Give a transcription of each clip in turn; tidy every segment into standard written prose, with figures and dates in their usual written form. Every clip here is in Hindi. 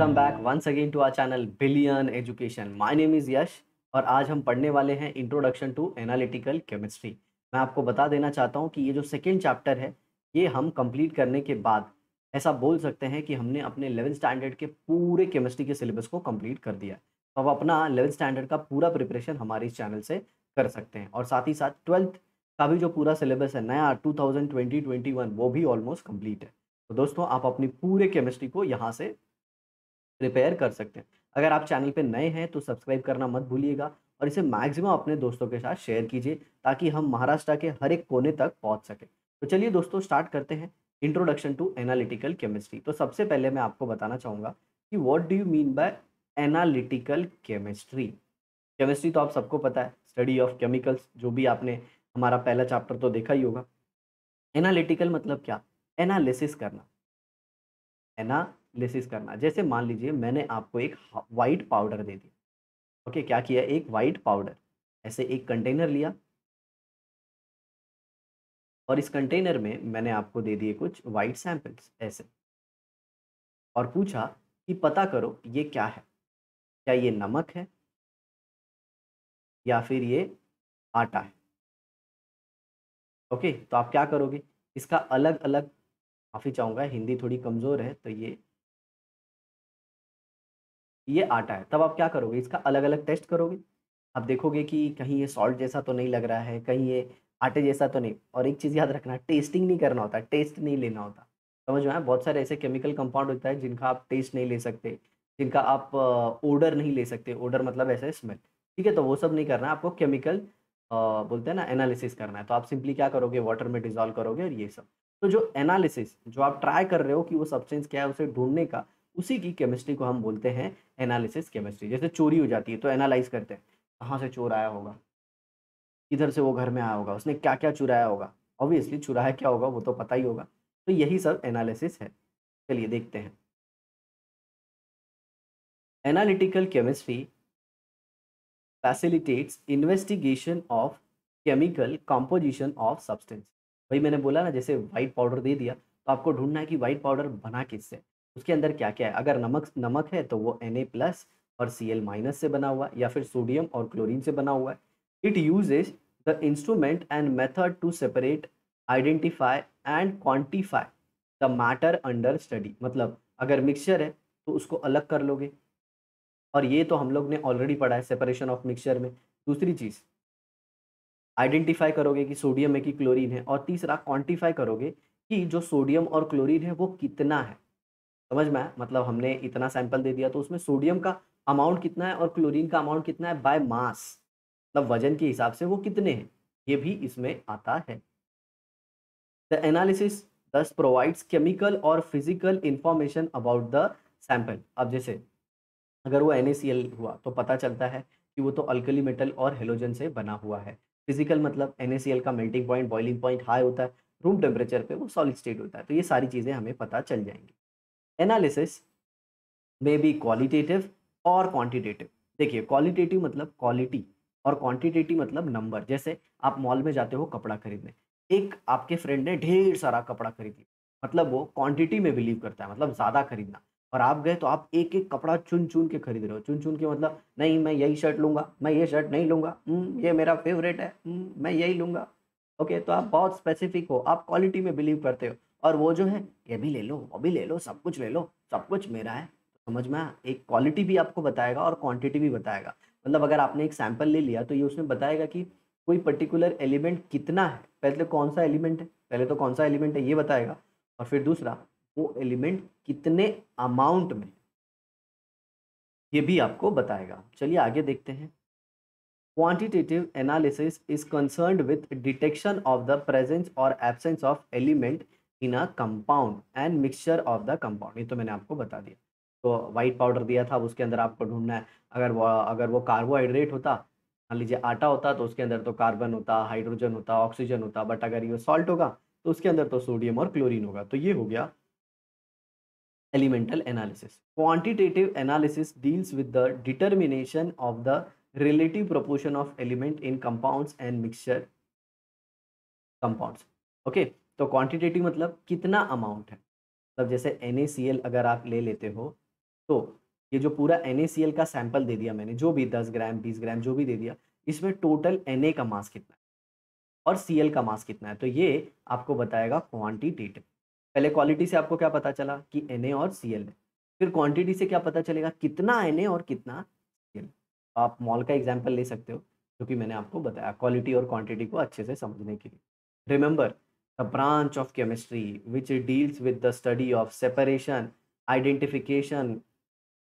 Welcome back once again to our channel billion education. My name is Yash और आज हम पढ़ने वाले हैं इंट्रोडक्शन टू एनालिटिकल केमिस्ट्री। मैं आपको बता देना चाहता हूँ कि ये जो सेकेंड चैप्टर है ये हम कंप्लीट करने के बाद ऐसा बोल सकते हैं कि हमने अपने 11th स्टैंडर्ड के पूरे केमिस्ट्री के सिलेबस को कंप्लीट कर दिया है। तो अब अपना 11th स्टैंडर्ड का पूरा प्रिपरेशन हमारे इस चैनल से कर सकते हैं और साथ ही साथ 12th का भी जो पूरा सिलेबस है नया 2020-21 वो भी ऑलमोस्ट कंप्लीट है। तो दोस्तों आप अपनी पूरे केमिस्ट्री को यहाँ से प्रिपेयर कर सकते हैं। अगर आप चैनल पे नए हैं तो सब्सक्राइब करना मत भूलिएगा और इसे मैक्सिमम अपने दोस्तों के साथ शेयर कीजिए ताकि हम महाराष्ट्र के हर एक कोने तक पहुंच सकें। तो चलिए दोस्तों स्टार्ट करते हैं इंट्रोडक्शन टू एनालिटिकल केमिस्ट्री। तो सबसे पहले मैं आपको बताना चाहूँगा कि what do you mean by analytical chemistry. Chemistry तो आप सबको पता है, स्टडी ऑफ केमिकल्स, जो भी आपने हमारा पहला चैप्टर तो देखा ही होगा। एनालिटिकल मतलब क्या? एनालिसिस करना। एनालिसिस करना। जैसे मान लीजिए मैंने आपको एक व्हाइट पाउडर दे दिया। ओके, क्या किया? एक व्हाइट पाउडर। ऐसे एक कंटेनर लिया और इस कंटेनर में मैंने आपको दे दिए कुछ व्हाइट सैंपल्स ऐसे और पूछा कि पता करो ये क्या है? क्या ये नमक है या फिर ये आटा है? ओके, तो आप क्या करोगे? इसका अलग-अलग, माफ़ी चाहूँगा हिंदी थोड़ी कमज़ोर है, तो ये आटा है। तब आप क्या करोगे? इसका अलग-अलग टेस्ट करोगे। आप देखोगे कि कहीं ये सॉल्ट जैसा तो नहीं लग रहा है, कहीं ये आटे जैसा तो नहीं। और एक चीज़ याद रखना, टेस्टिंग नहीं करना होता, टेस्ट नहीं लेना होता। समझ में आया? बहुत सारे ऐसे केमिकल कंपाउंड होता है जिनका आप टेस्ट नहीं ले सकते, जिनका आप ओडर नहीं ले सकते। ओडर मतलब ऐसे स्मेल, ठीक है? तो वो सब नहीं करना है आपको। केमिकल बोलते हैं ना एनालिसिस करना है। तो आप सिंपली क्या करोगे? वाटर में डिज़ोल्व करोगे और ये सब। तो जो एनालिसिस जो आप ट्राई कर रहे हो कि वो सब्सटेंस क्या है उसे ढूँढने का, उसी की केमिस्ट्री को हम बोलते हैं एनालिसिस केमिस्ट्री। जैसे चोरी हो जाती है तो एनालाइज़ करते हैं, कहाँ से चोर आया होगा? किधर से वो घर में आया होगा? उसने क्या-क्या चुराया होगा? ऑब्वियसली चुराया क्या होगा वो तो पता ही होगा। तो यही सब एनालिसिस है। चलिए देखते हैं। Analytical chemistry facilitates investigation of chemical composition of substance. वही मैंने बोला ना, जैसे व्हाइट पाउडर दे दिया तो आपको ढूँढना है कि व्हाइट पाउडर बना किससे? उसके अंदर क्या-क्या है? अगर नमक नमक है तो वो Na+ और Cl- से बना हुआ है या फिर सोडियम और क्लोरीन से बना हुआ है। It uses the instrument and method to separate, identify and quantify the matter under study. मतलब अगर मिक्सचर है तो उसको अलग कर लोगे और ये तो हम लोग ने ऑलरेडी पढ़ा है सेपरेशन ऑफ मिक्सचर में। दूसरी चीज़ आइडेंटिफ़ाई करोगे कि सोडियम है कि क्लोरीन है और तीसरा क्वांटिफ़ाई करोगे कि जो सोडियम और क्लोरीन है वो कितना है। समझ में आया? मतलब हमने इतना सैंपल दे दिया तो उसमें सोडियम का अमाउंट कितना है और क्लोरीन का अमाउंट कितना है बाय मास, मतलब वज़न के हिसाब से वो कितने हैं, ये भी इसमें आता है। The analysis thus provides chemical और physical information about the sample। अब जैसे अगर वो NaCl हुआ तो पता चलता है कि वो तो अल्कली मेटल और हैलोजन से बना हुआ है। फिजिकल मतलब NaCl का melting point, boiling point high होता है, रूम टेम्परेचर पे वो सॉलिड स्टेट होता है। तो ये सारी चीज़ें हमें पता चल जाएँगी। एनालिसिस में बी क्वालिटेटिव और क्वांटिटेटिव। देखिए क्वालिटेटिव मतलब क्वालिटी और क्वांटिटेटिव मतलब नंबर। जैसे आप मॉल में जाते हो कपड़ा खरीदने, एक आपके फ्रेंड ने ढेर सारा कपड़ा खरीद लिया, मतलब वो क्वांटिटी में बिलीव करता है, मतलब ज़्यादा खरीदना। और आप गए तो आप एक-एक कपड़ा चुन-चुन के खरीद रहे हो। चुन-चुन के मतलब नहीं मैं यही शर्ट लूँगा, मैं ये शर्ट नहीं लूँगा, ये मेरा फेवरेट है, मैं यही लूँगा। ओके, तो आप बहुत स्पेसिफिक हो, आप क्वालिटी में बिलीव करते हो और वो जो है ये भी ले लो, वो भी ले लो, सब कुछ मेरा है। समझ में आया? एक क्वालिटी भी आपको बताएगा और क्वांटिटी भी बताएगा। मतलब अगर आपने एक सैंपल ले लिया तो ये उसमें बताएगा कि कोई पर्टिकुलर एलिमेंट कितना है, पहले कौन-सा एलिमेंट है, पहले तो कौन-सा एलिमेंट है ये बताएगा और फिर दूसरा वो एलिमेंट कितने अमाउंट में, ये भी आपको बताएगा। चलिए आगे देखते हैं। Quantitative analysis is concerned with detection of the presence or absence of element in a compound and mixture of the compound। ये तो मैंने आपको बता दिया। तो व्हाइट पाउडर दिया था, अब उसके अंदर आपको ढूँढना है, अगर वो कार्बोहाइड्रेट होता, मान लीजिए आटा होता तो उसके अंदर तो कार्बन होता, हाइड्रोजन होता, ऑक्सीजन होता, बट अगर ये सॉल्ट होगा तो उसके अंदर तो सोडियम और क्लोरीन होगा। तो ये हो गया elemental analysis। Quantitative analysis deals with the determination of the relative proportion of element in compounds and mixture compounds। Okay, तो क्वांटिटेटिव मतलब कितना अमाउंट है, मतलब जैसे NaCl अगर आप ले लेते हो तो ये जो पूरा NaCl का सैंपल दे दिया मैंने, जो भी 10 ग्राम, 20 ग्राम जो भी दे दिया, इसमें टोटल Na का मास कितना है और Cl का मास कितना है, तो ये आपको बताएगा क्वांटिटेटिव। पहले क्वालिटी से आपको क्या पता चला कि Na और Cl है, फिर क्वांटिटी से क्या पता चलेगा कितना Na और कितना Cl। आप मॉल का एग्जांपल ले सकते हो, जो कि मैंने आपको बताया क्वालिटी और क्वांटिटी को अच्छे से समझने के लिए। Remember the branch of chemistry which deals with the study of separation, identification,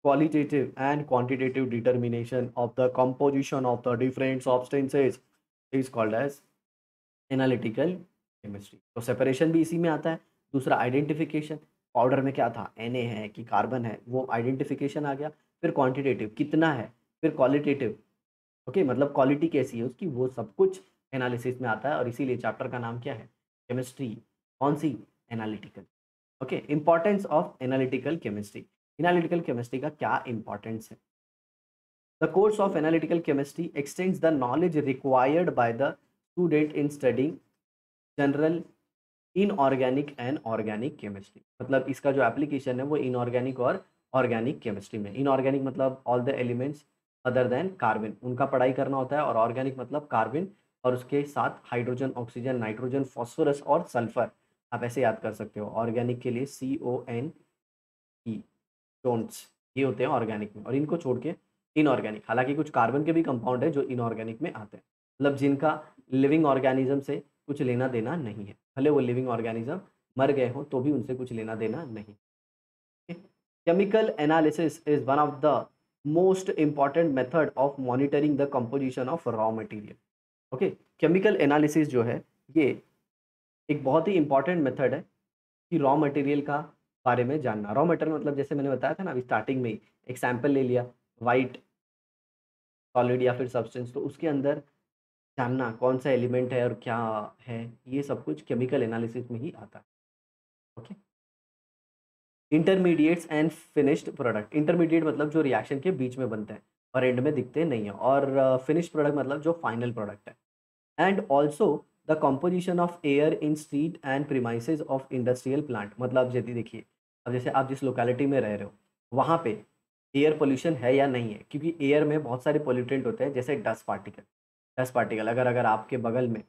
qualitative and quantitative determination of the composition of the different substances is called as analytical chemistry. तो सेपरेशन भी इसी में आता है। दूसरा आइडेंटिफिकेशन, पाउडर में क्या था, Na है कि कार्बन है, वो आइडेंटिफिकेशन आ गया। फिर क्वांटिटेटिव कितना है, फिर क्वालिटेटिव, ओके मतलब क्वालिटी कैसी है उसकी, वो सब कुछ एनालिसिस में आता है और इसीलिए चैप्टर का नाम क्या है, केमिस्ट्री। कौन सी, analytical. Okay, importance of analytical chemistry. Analytical chemistry का क्या इंपॉर्टेंस है? The course of analytical chemistry extends the knowledge required by the student in studying general inorganic and organic chemistry. मतलब इसका जो एप्लीकेशन है वो इनऑर्गेनिक और ऑर्गेनिक केमिस्ट्री में। इनऑर्गेनिक मतलब all the elements other than carbon, उनका पढ़ाई करना होता है। और ऑर्गेनिक मतलब कार्बन और उसके साथ हाइड्रोजन, ऑक्सीजन, नाइट्रोजन, फॉस्फोरस और सल्फर। आप ऐसे याद कर सकते हो। ऑर्गेनिक के लिए CONE, टोन्स, ये होते हैं ऑर्गेनिक में, और इनको छोड़ के इनऑर्गेनिक। हालांकि कुछ कार्बन के भी कंपाउंड है जो इनऑर्गेनिक में आते हैं, मतलब जिनका लिविंग ऑर्गेनिज्म से कुछ लेना देना नहीं है। भले वो लिविंग ऑर्गेनिज्म मर गए हों तो भी उनसे कुछ लेना देना नहीं। Chemical analysis is one of the most important method of monitoring the composition of raw material. Okay, chemical analysis जो है ये एक बहुत ही इंपॉर्टेंट मेथड है कि रॉ मटेरियल का बारे में जानना। रॉ मटेरियल मतलब जैसे मैंने बताया था ना अभी स्टार्टिंग में ही, एक सैंपल ले लिया, वाइट सॉलिड या फिर सब्सटेंस, तो उसके अंदर जानना कौन सा एलिमेंट है और क्या है, ये सब कुछ केमिकल एनालिसिस में ही आता है। Okay, intermediates and finished product. Intermediate मतलब जो रिएक्शन के बीच में बनते हैं और एंड में दिखते नहीं है, और फिनिश्ड प्रोडक्ट मतलब जो फाइनल प्रोडक्ट है। And also the composition of air in street and premises of industrial plant. मतलब जैसे देखिए, अब जैसे आप जिस लोकेलिटी में रह रहे हो वहाँ पे एयर पोल्यूशन है या नहीं है, क्योंकि एयर में बहुत सारे पोल्यूटेंट होते हैं जैसे डस्ट पार्टिकल। डस्ट पार्टिकल अगर अगर आपके बगल में,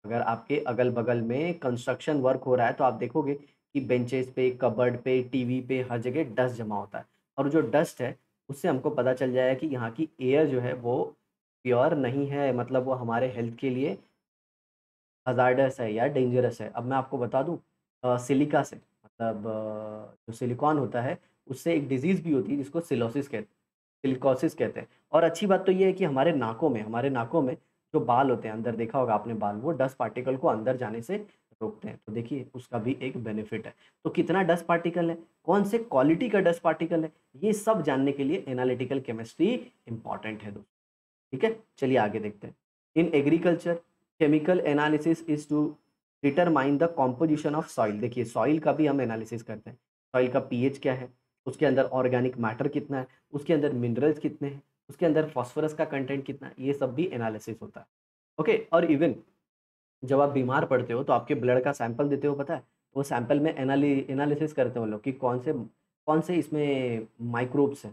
अगर आपके अगल-बगल में कंस्ट्रक्शन वर्क हो रहा है तो आप देखोगे कि बेंचेस पे, कबर्ड पे, टीवी पे हर जगह डस्ट जमा होता है। और जो डस्ट है उससे हमको पता चल जाएगा कि यहाँ की एयर जो है वो प्योर नहीं है, मतलब वो हमारे हेल्थ के लिए हज़ार्डस है या डेंजरस है। अब मैं आपको बता दूँ, सिलिका से मतलब जो सिलिकॉन होता है उससे एक डिज़ीज़ भी होती है जिसको सिलिकोसिस कहते हैं। और अच्छी बात तो ये है कि हमारे नाकों में जो बाल होते हैं, अंदर देखा होगा आपने बाल, वो डस्ट पार्टिकल को अंदर जाने से रोकते हैं। तो देखिए उसका भी एक बेनिफिट है। तो कितना डस्ट पार्टिकल है, कौन से क्वालिटी का डस्ट पार्टिकल है, ये सब जानने के लिए एनालिटिकल केमिस्ट्री इम्पॉर्टेंट है दोस्तों। ठीक है, चलिए आगे देखते हैं। In agriculture chemical analysis is to determine the composition of soil. देखिए सॉइल का भी हम एनालिसिस करते हैं। सॉइल का पीएच क्या है, उसके अंदर ऑर्गेनिक मैटर कितना है, उसके अंदर मिनरल्स कितने हैं, उसके अंदर फॉस्फोरस का कंटेंट कितना है, ये सब भी एनालिसिस होता है। ओके, और इवन जब आप बीमार पड़ते हो तो आपके ब्लड का सैंपल देते हो, पता है? वो सैंपल में एनालिसिस करते हैं वो लोग कि कौन से इसमें माइक्रोब्स हैं,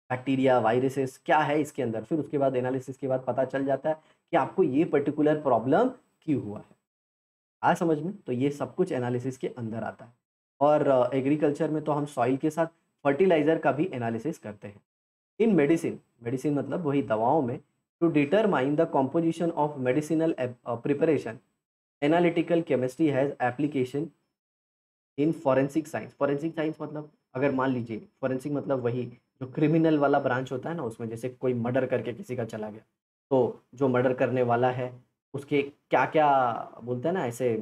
बैक्टीरिया, वायरसेस क्या है इसके अंदर। फिर उसके बाद एनालिसिस के बाद पता चल जाता है कि आपको ये पर्टिकुलर प्रॉब्लम क्यों हुआ है। आया समझ में? तो ये सब कुछ एनालिसिस के अंदर आता है। और एग्रीकल्चर में तो हम सॉइल के साथ फर्टिलाइज़र का भी एनालिसिस करते हैं। इन मेडिसिन, मेडिसिन मतलब वही दवाओं में, to determine the composition of medicinal preparation, analytical chemistry has application in forensic science. Forensic science मतलब अगर मान लीजिए, फॉरेंसिक मतलब वही जो क्रिमिनल वाला ब्रांच होता है ना, उसमें जैसे कोई मर्डर करके किसी का चला गया, तो जो मर्डर करने वाला है उसके क्या-क्या बोलते हैं ना ऐसे,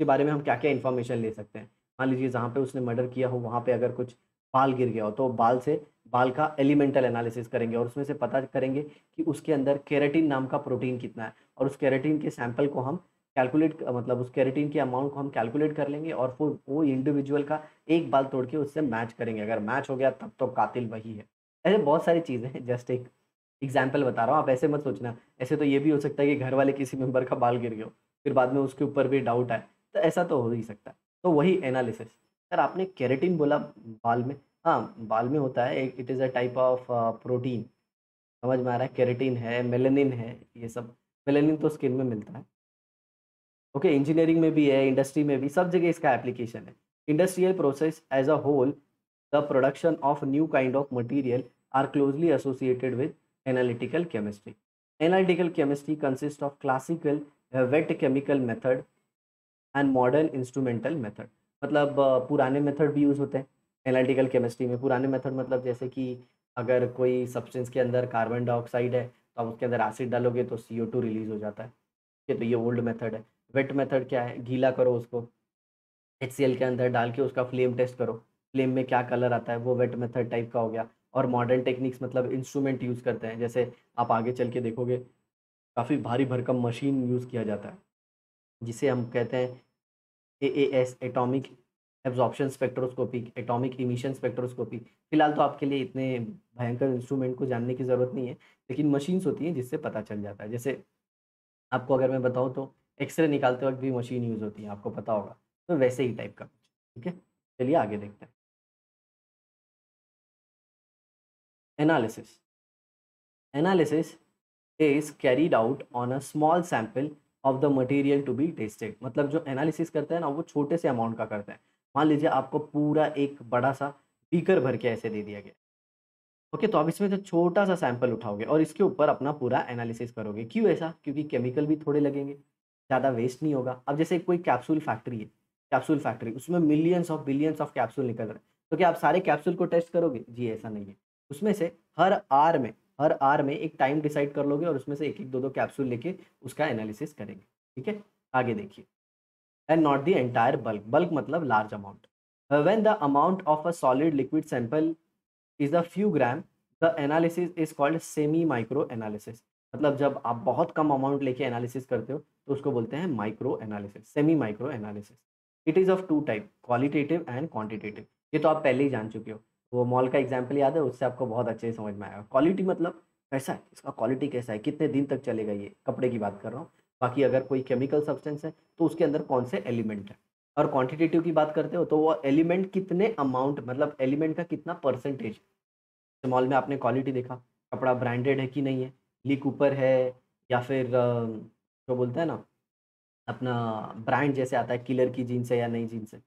के बारे में हम क्या-क्या इन्फॉर्मेशन ले सकते हैं। मान लीजिए जहाँ पे उसने मर्डर किया हो वहाँ पे अगर कुछ बाल गिर गया हो तो बाल का एलिमेंटल एनालिसिस करेंगे और उसमें से पता करेंगे कि उसके अंदर केराटिन नाम का प्रोटीन कितना है, और उस केराटिन के सैंपल को हम कैलकुलेट मतलब उस केराटिन के अमाउंट को हम कैलकुलेट कर लेंगे और फिर वो इंडिविजुअल का एक बाल तोड़ के उससे मैच करेंगे। अगर मैच हो गया तब तो कातिल वही है। ऐसे बहुत सारी चीज़ें हैं, जस्ट एक एग्ज़ाम्पल बता रहा हूँ, आप ऐसे मत सोचना। ऐसे तो ये भी हो सकता है कि घर वाले किसी मेंबर का बाल गिर गया हो, फिर बाद में उसके ऊपर भी डाउट आए, तो ऐसा तो हो ही सकता है। तो वही एनालिसिस। सर आपने केराटिन बोला बाल में, हाँ, बाल में होता है, एक it is a type of protein, समझ में आ रहा है? केराटिन है, मेलानिन है, ये सब। मेलानिन तो स्किन में मिलता है। ओके, इंजीनियरिंग में भी है, इंडस्ट्री में भी, सब जगह इसका एप्लीकेशन है। Industrial process as a whole, the production of new kind of material are closely associated with analytical chemistry. Analytical chemistry consist of classical wet chemical method and modern instrumental method. मतलब पुराने मेथड भी यूज़ होते हैं एनालिटिकल केमिस्ट्री में। पुराने मेथड मतलब जैसे कि अगर कोई सब्सटेंस के अंदर कार्बन डाइऑक्साइड है, तो आप उसके अंदर एसिड डालोगे तो CO2 रिलीज़ हो जाता है। ठीक है, तो ये ओल्ड मेथड है। वेट मेथड क्या है? गीला करो उसको, HCl के अंदर डाल के उसका फ्लेम टेस्ट करो, फ्लेम में क्या कलर आता है, वो वेट मेथड टाइप का हो गया। और मॉडर्न टेक्निक्स मतलब इंस्ट्रूमेंट यूज़ करते हैं, जैसे आप आगे चल के देखोगे काफ़ी भारी भरकम मशीन यूज़ किया जाता है, जिसे हम कहते हैं AAS, atomic absorption spectroscopy, atomic emission spectroscopy. फिलहाल तो आपके लिए इतने भयंकर इंस्ट्रूमेंट को जानने की ज़रूरत नहीं है, लेकिन मशीन्स होती हैं जिससे पता चल जाता है। जैसे आपको अगर मैं बताऊँ तो एक्स-रे निकालते वक़्त भी मशीन यूज़ होती है, आपको पता होगा। तो वैसे ही टाइप का कुछ, ठीक है? चलिए आगे देखते हैं। Analysis. Analysis is carried out on a small sample of the material to be tested. मतलब जो एनालिसिस करते हैं ना, वो छोटे से अमाउंट का करते हैं। मान लीजिए आपको पूरा एक बड़ा-सा बीकर भर के ऐसे दे दिया गया। ओके, तो आप इसमें से छोटा-सा सैंपल उठाओगे और इसके ऊपर अपना पूरा एनालिसिस करोगे। क्यों ऐसा? क्योंकि केमिकल भी थोड़े लगेंगे, ज़्यादा वेस्ट नहीं होगा। अब जैसे कोई कैप्सूल फैक्ट्री है, कैप्सूल फैक्ट्री, उसमें millions of billions of capsule निकल रहे हैं। तो क्या आप सारे कैप्सूल को टेस्ट करोगे? जी, ऐसा नहीं है। उसमें से हर आवर में एक टाइम डिसाइड कर लोगे और उसमें से 1-1, 2-2 कैप्सूल लेके उसका एनालिसिस करेंगे। ठीक है? आगे देखिए। And not the entire bulk. Bulk मतलब large amount. When the amount of a solid liquid sample is a few gram, the analysis is called semi micro analysis. मतलब जब आप बहुत कम अमाउंट लेके एनालिसिस करते हो, तो उसको बोलते हैं micro analysis, semi micro analysis. It is of 2 type, qualitative and quantitative. ये तो आप पहले ही जान चुके हो। वो मॉल का एग्ज़ाम्पल याद है, उससे आपको बहुत अच्छे से समझ में आएगा। क्वालिटी मतलब कैसा है, इसका क्वालिटी कैसा है, कितने दिन तक चलेगा ये, कपड़े की बात कर रहा हूँ। बाकी अगर कोई केमिकल सब्सटेंस है, तो उसके अंदर कौन से एलिमेंट हैं। और क्वांटिटेटिव की बात करते हो, तो वो एलिमेंट कितने अमाउंट, मतलब एलिमेंट का कितना परसेंटेज। मॉल में आपने क्वालिटी देखा, कपड़ा ब्रांडेड है कि नहीं है, ली कूपर है या फिर जो बोलते हैं ना अपना ब्रांड जैसे आता है, किलर की जीन्स है या नई जीन्स है,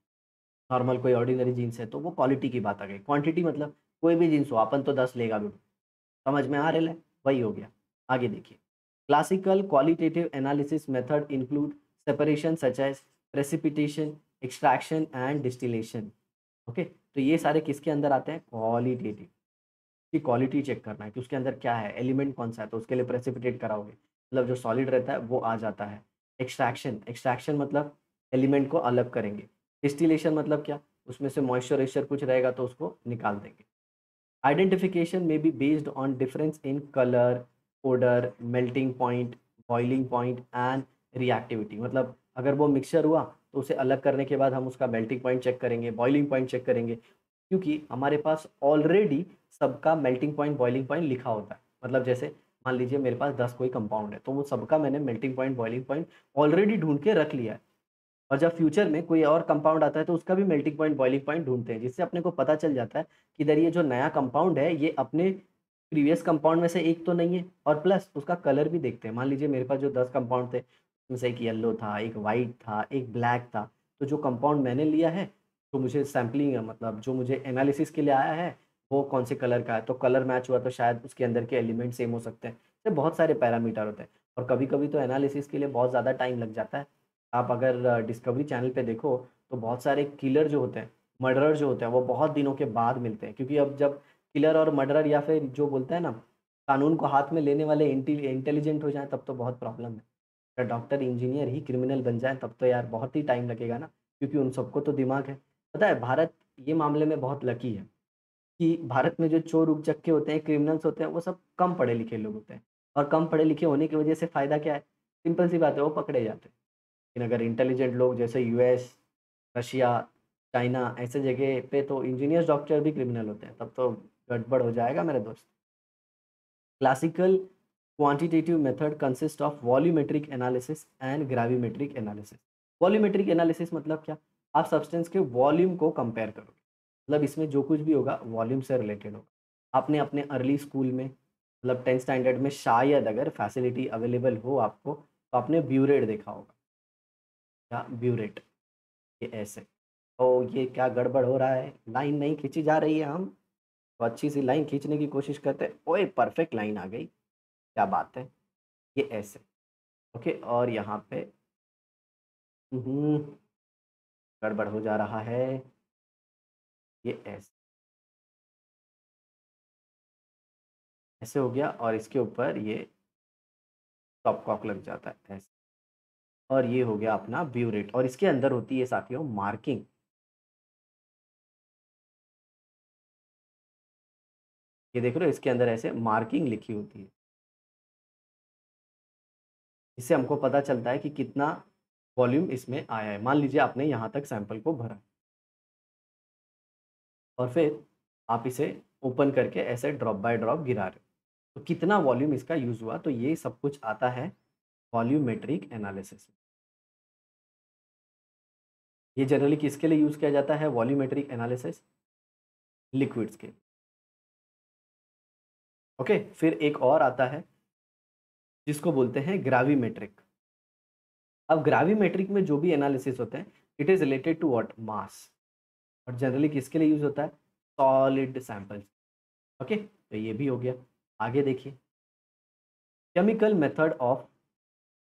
नॉर्मल कोई ऑर्डिनरी जीन्स है, तो वो क्वालिटी की बात आ गई। क्वांटिटी मतलब कोई भी जीन्स हो, अपन तो 10 लेगा बेटा, समझ में आ रहा है? वही हो गया। आगे देखिए। Classical qualitative analysis method include separation such as precipitation, extraction and distillation. Okay, तो ये सारे किसके अंदर आते हैं? क्वालिटेटिव। की क्वालिटी चेक करना है कि उसके अंदर क्या है, एलिमेंट कौन-सा है, तो उसके लिए प्रेसिपिटेट कराओगे। मतलब जो सॉलिड रहता है वो आ जाता है। एक्सट्रैक्शन, एक्सट्रैक्शन मतलब एलिमेंट को अलग करेंगे। डिस्टिलेशन मतलब क्या? उसमें से मॉइस्चर-वॉइस्चर कुछ रहेगा तो उसको निकाल देंगे। Identification may be based on difference in color, odor, melting point, boiling point and reactivity। मतलब अगर वो मिक्सचर हुआ तो उसे अलग करने के बाद हम उसका मेल्टिंग पॉइंट चेक करेंगे, बॉइलिंग पॉइंट चेक करेंगे, क्योंकि हमारे पास ऑलरेडी सबका मेल्टिंग पॉइंट, बॉइलिंग पॉइंट लिखा होता है। मतलब जैसे मान लीजिए मेरे पास 10 कोई कंपाउंड है, तो वो सबका मैंने melting point, boiling point already ढूँढ के रख लिया है। और जब फ्यूचर में कोई और कंपाउंड आता है तो उसका भी मेल्टिंग पॉइंट, बॉइलिंग पॉइंट ढूँढते हैं, जिससे अपने को पता चल जाता है कि इधर ये जो नया कंपाउंड है, ये अपने प्रीवियस कंपाउंड में से एक तो नहीं है, और प्लस उसका कलर भी देखते हैं। मान लीजिए मेरे पास जो 10 कंपाउंड थे, उसमें से एक येलो था, एक व्हाइट था, एक ब्लैक था। तो जो कंपाउंड मैंने लिया है, तो मुझे सैंपलिंग मतलब जो मुझे एनालिसिस के लिए आया है, वो कौन से कलर का है, तो कलर मैच हुआ तो शायद उसके अंदर के एलिमेंट सेम हो सकते हैं। ऐसे बहुत सारे पैरामीटर होते हैं, और कभी-कभी तो एनालिसिस के लिए बहुत ज़्यादा टाइम लग जाता है। आप अगर डिस्कवरी चैनल पे देखो, तो बहुत सारे किलर जो होते हैं, मर्डरर जो होते हैं, वो बहुत दिनों के बाद मिलते हैं, क्योंकि अब जब किलर और मर्डरर या फिर जो बोलते हैं ना, कानून को हाथ में लेने वाले इंटेलिजेंट हो जाएँ, तब तो बहुत प्रॉब्लम है। अगर डॉक्टर, इंजीनियर ही क्रिमिनल बन जाएँ, तब तो यार बहुत ही टाइम लगेगा ना, क्योंकि उन सबको तो दिमाग है। पता है भारत ये मामले में बहुत लकी है कि भारत में जो चोर उचक्के होते हैं, क्रिमिनल्स होते हैं, वो सब कम पढ़े-लिखे लोग होते हैं, और कम पढ़े-लिखे होने की वजह से फ़ायदा क्या है? सिंपल सी बात है, वो पकड़े जाते हैं। लेकिन अगर इंटेलिजेंट लोग जैसे यूएस, रशिया, चाइना ऐसे जगह पे तो इंजीनियर्स, डॉक्टर भी क्रिमिनल होते हैं, तब तो गड़बड़ हो जाएगा मेरे दोस्त। Classical quantitative method consist of volumetric analysis and gravimetric analysis. Volumetric analysis मतलब क्या? आप सब्सटेंस के वॉल्यूम को कंपेयर करोगे। मतलब इसमें जो कुछ भी होगा वॉल्यूम से रिलेटेड होगा। आपने अपने अर्ली स्कूल में मतलब 10th स्टैंडर्ड में शायद अगर फैसिलिटी अवेलेबल हो आपको, तो आपने ब्यूरेट देखा होगा, या ब्यूरेट, ये ऐसे। तो ये क्या गड़बड़ हो रहा है, लाइन नहीं खींची जा रही है, हम तो अच्छी सी लाइन खींचने की कोशिश करते हैं, ओए परफेक्ट लाइन आ गई, क्या बात है, ये ऐसे। ओके, और यहाँ पे हम्म, गड़बड़ हो जा रहा है, ये ऐसे, ऐसे हो गया, और इसके ऊपर ये टॉप कॉक लग जाता है ऐसे। और ये हो गया अपना ब्यूरेट, और इसके अंदर होती है साथियों मार्किंग। ये देख रहे हो, इसके अंदर ऐसे मार्किंग लिखी होती है। इससे हमको पता चलता है कि कितना वॉल्यूम इसमें आया है। मान लीजिए आपने यहाँ तक सैंपल को भरा, और फिर आप इसे ओपन करके ऐसे ड्रॉप बाय ड्रॉप गिरा रहे हो, तो कितना वॉल्यूम इसका यूज़ हुआ, तो ये सब कुछ आता है वॉल्यूमेट्रिक एनालिसिस में। ये जनरली किसके लिए यूज़ किया जाता है वॉल्यूमेट्रिक एनालिसिस? लिक्विड्स के। ओके, फिर एक और आता है जिसको बोलते हैं ग्राविमेट्रिक। अब ग्राविमेट्रिक में जो भी एनालिसिस होते हैं, it is related to what? Mass. और जनरली किसके लिए यूज़ होता है? Solid samples. ओके, तो ये भी हो गया। आगे देखिए, chemical method of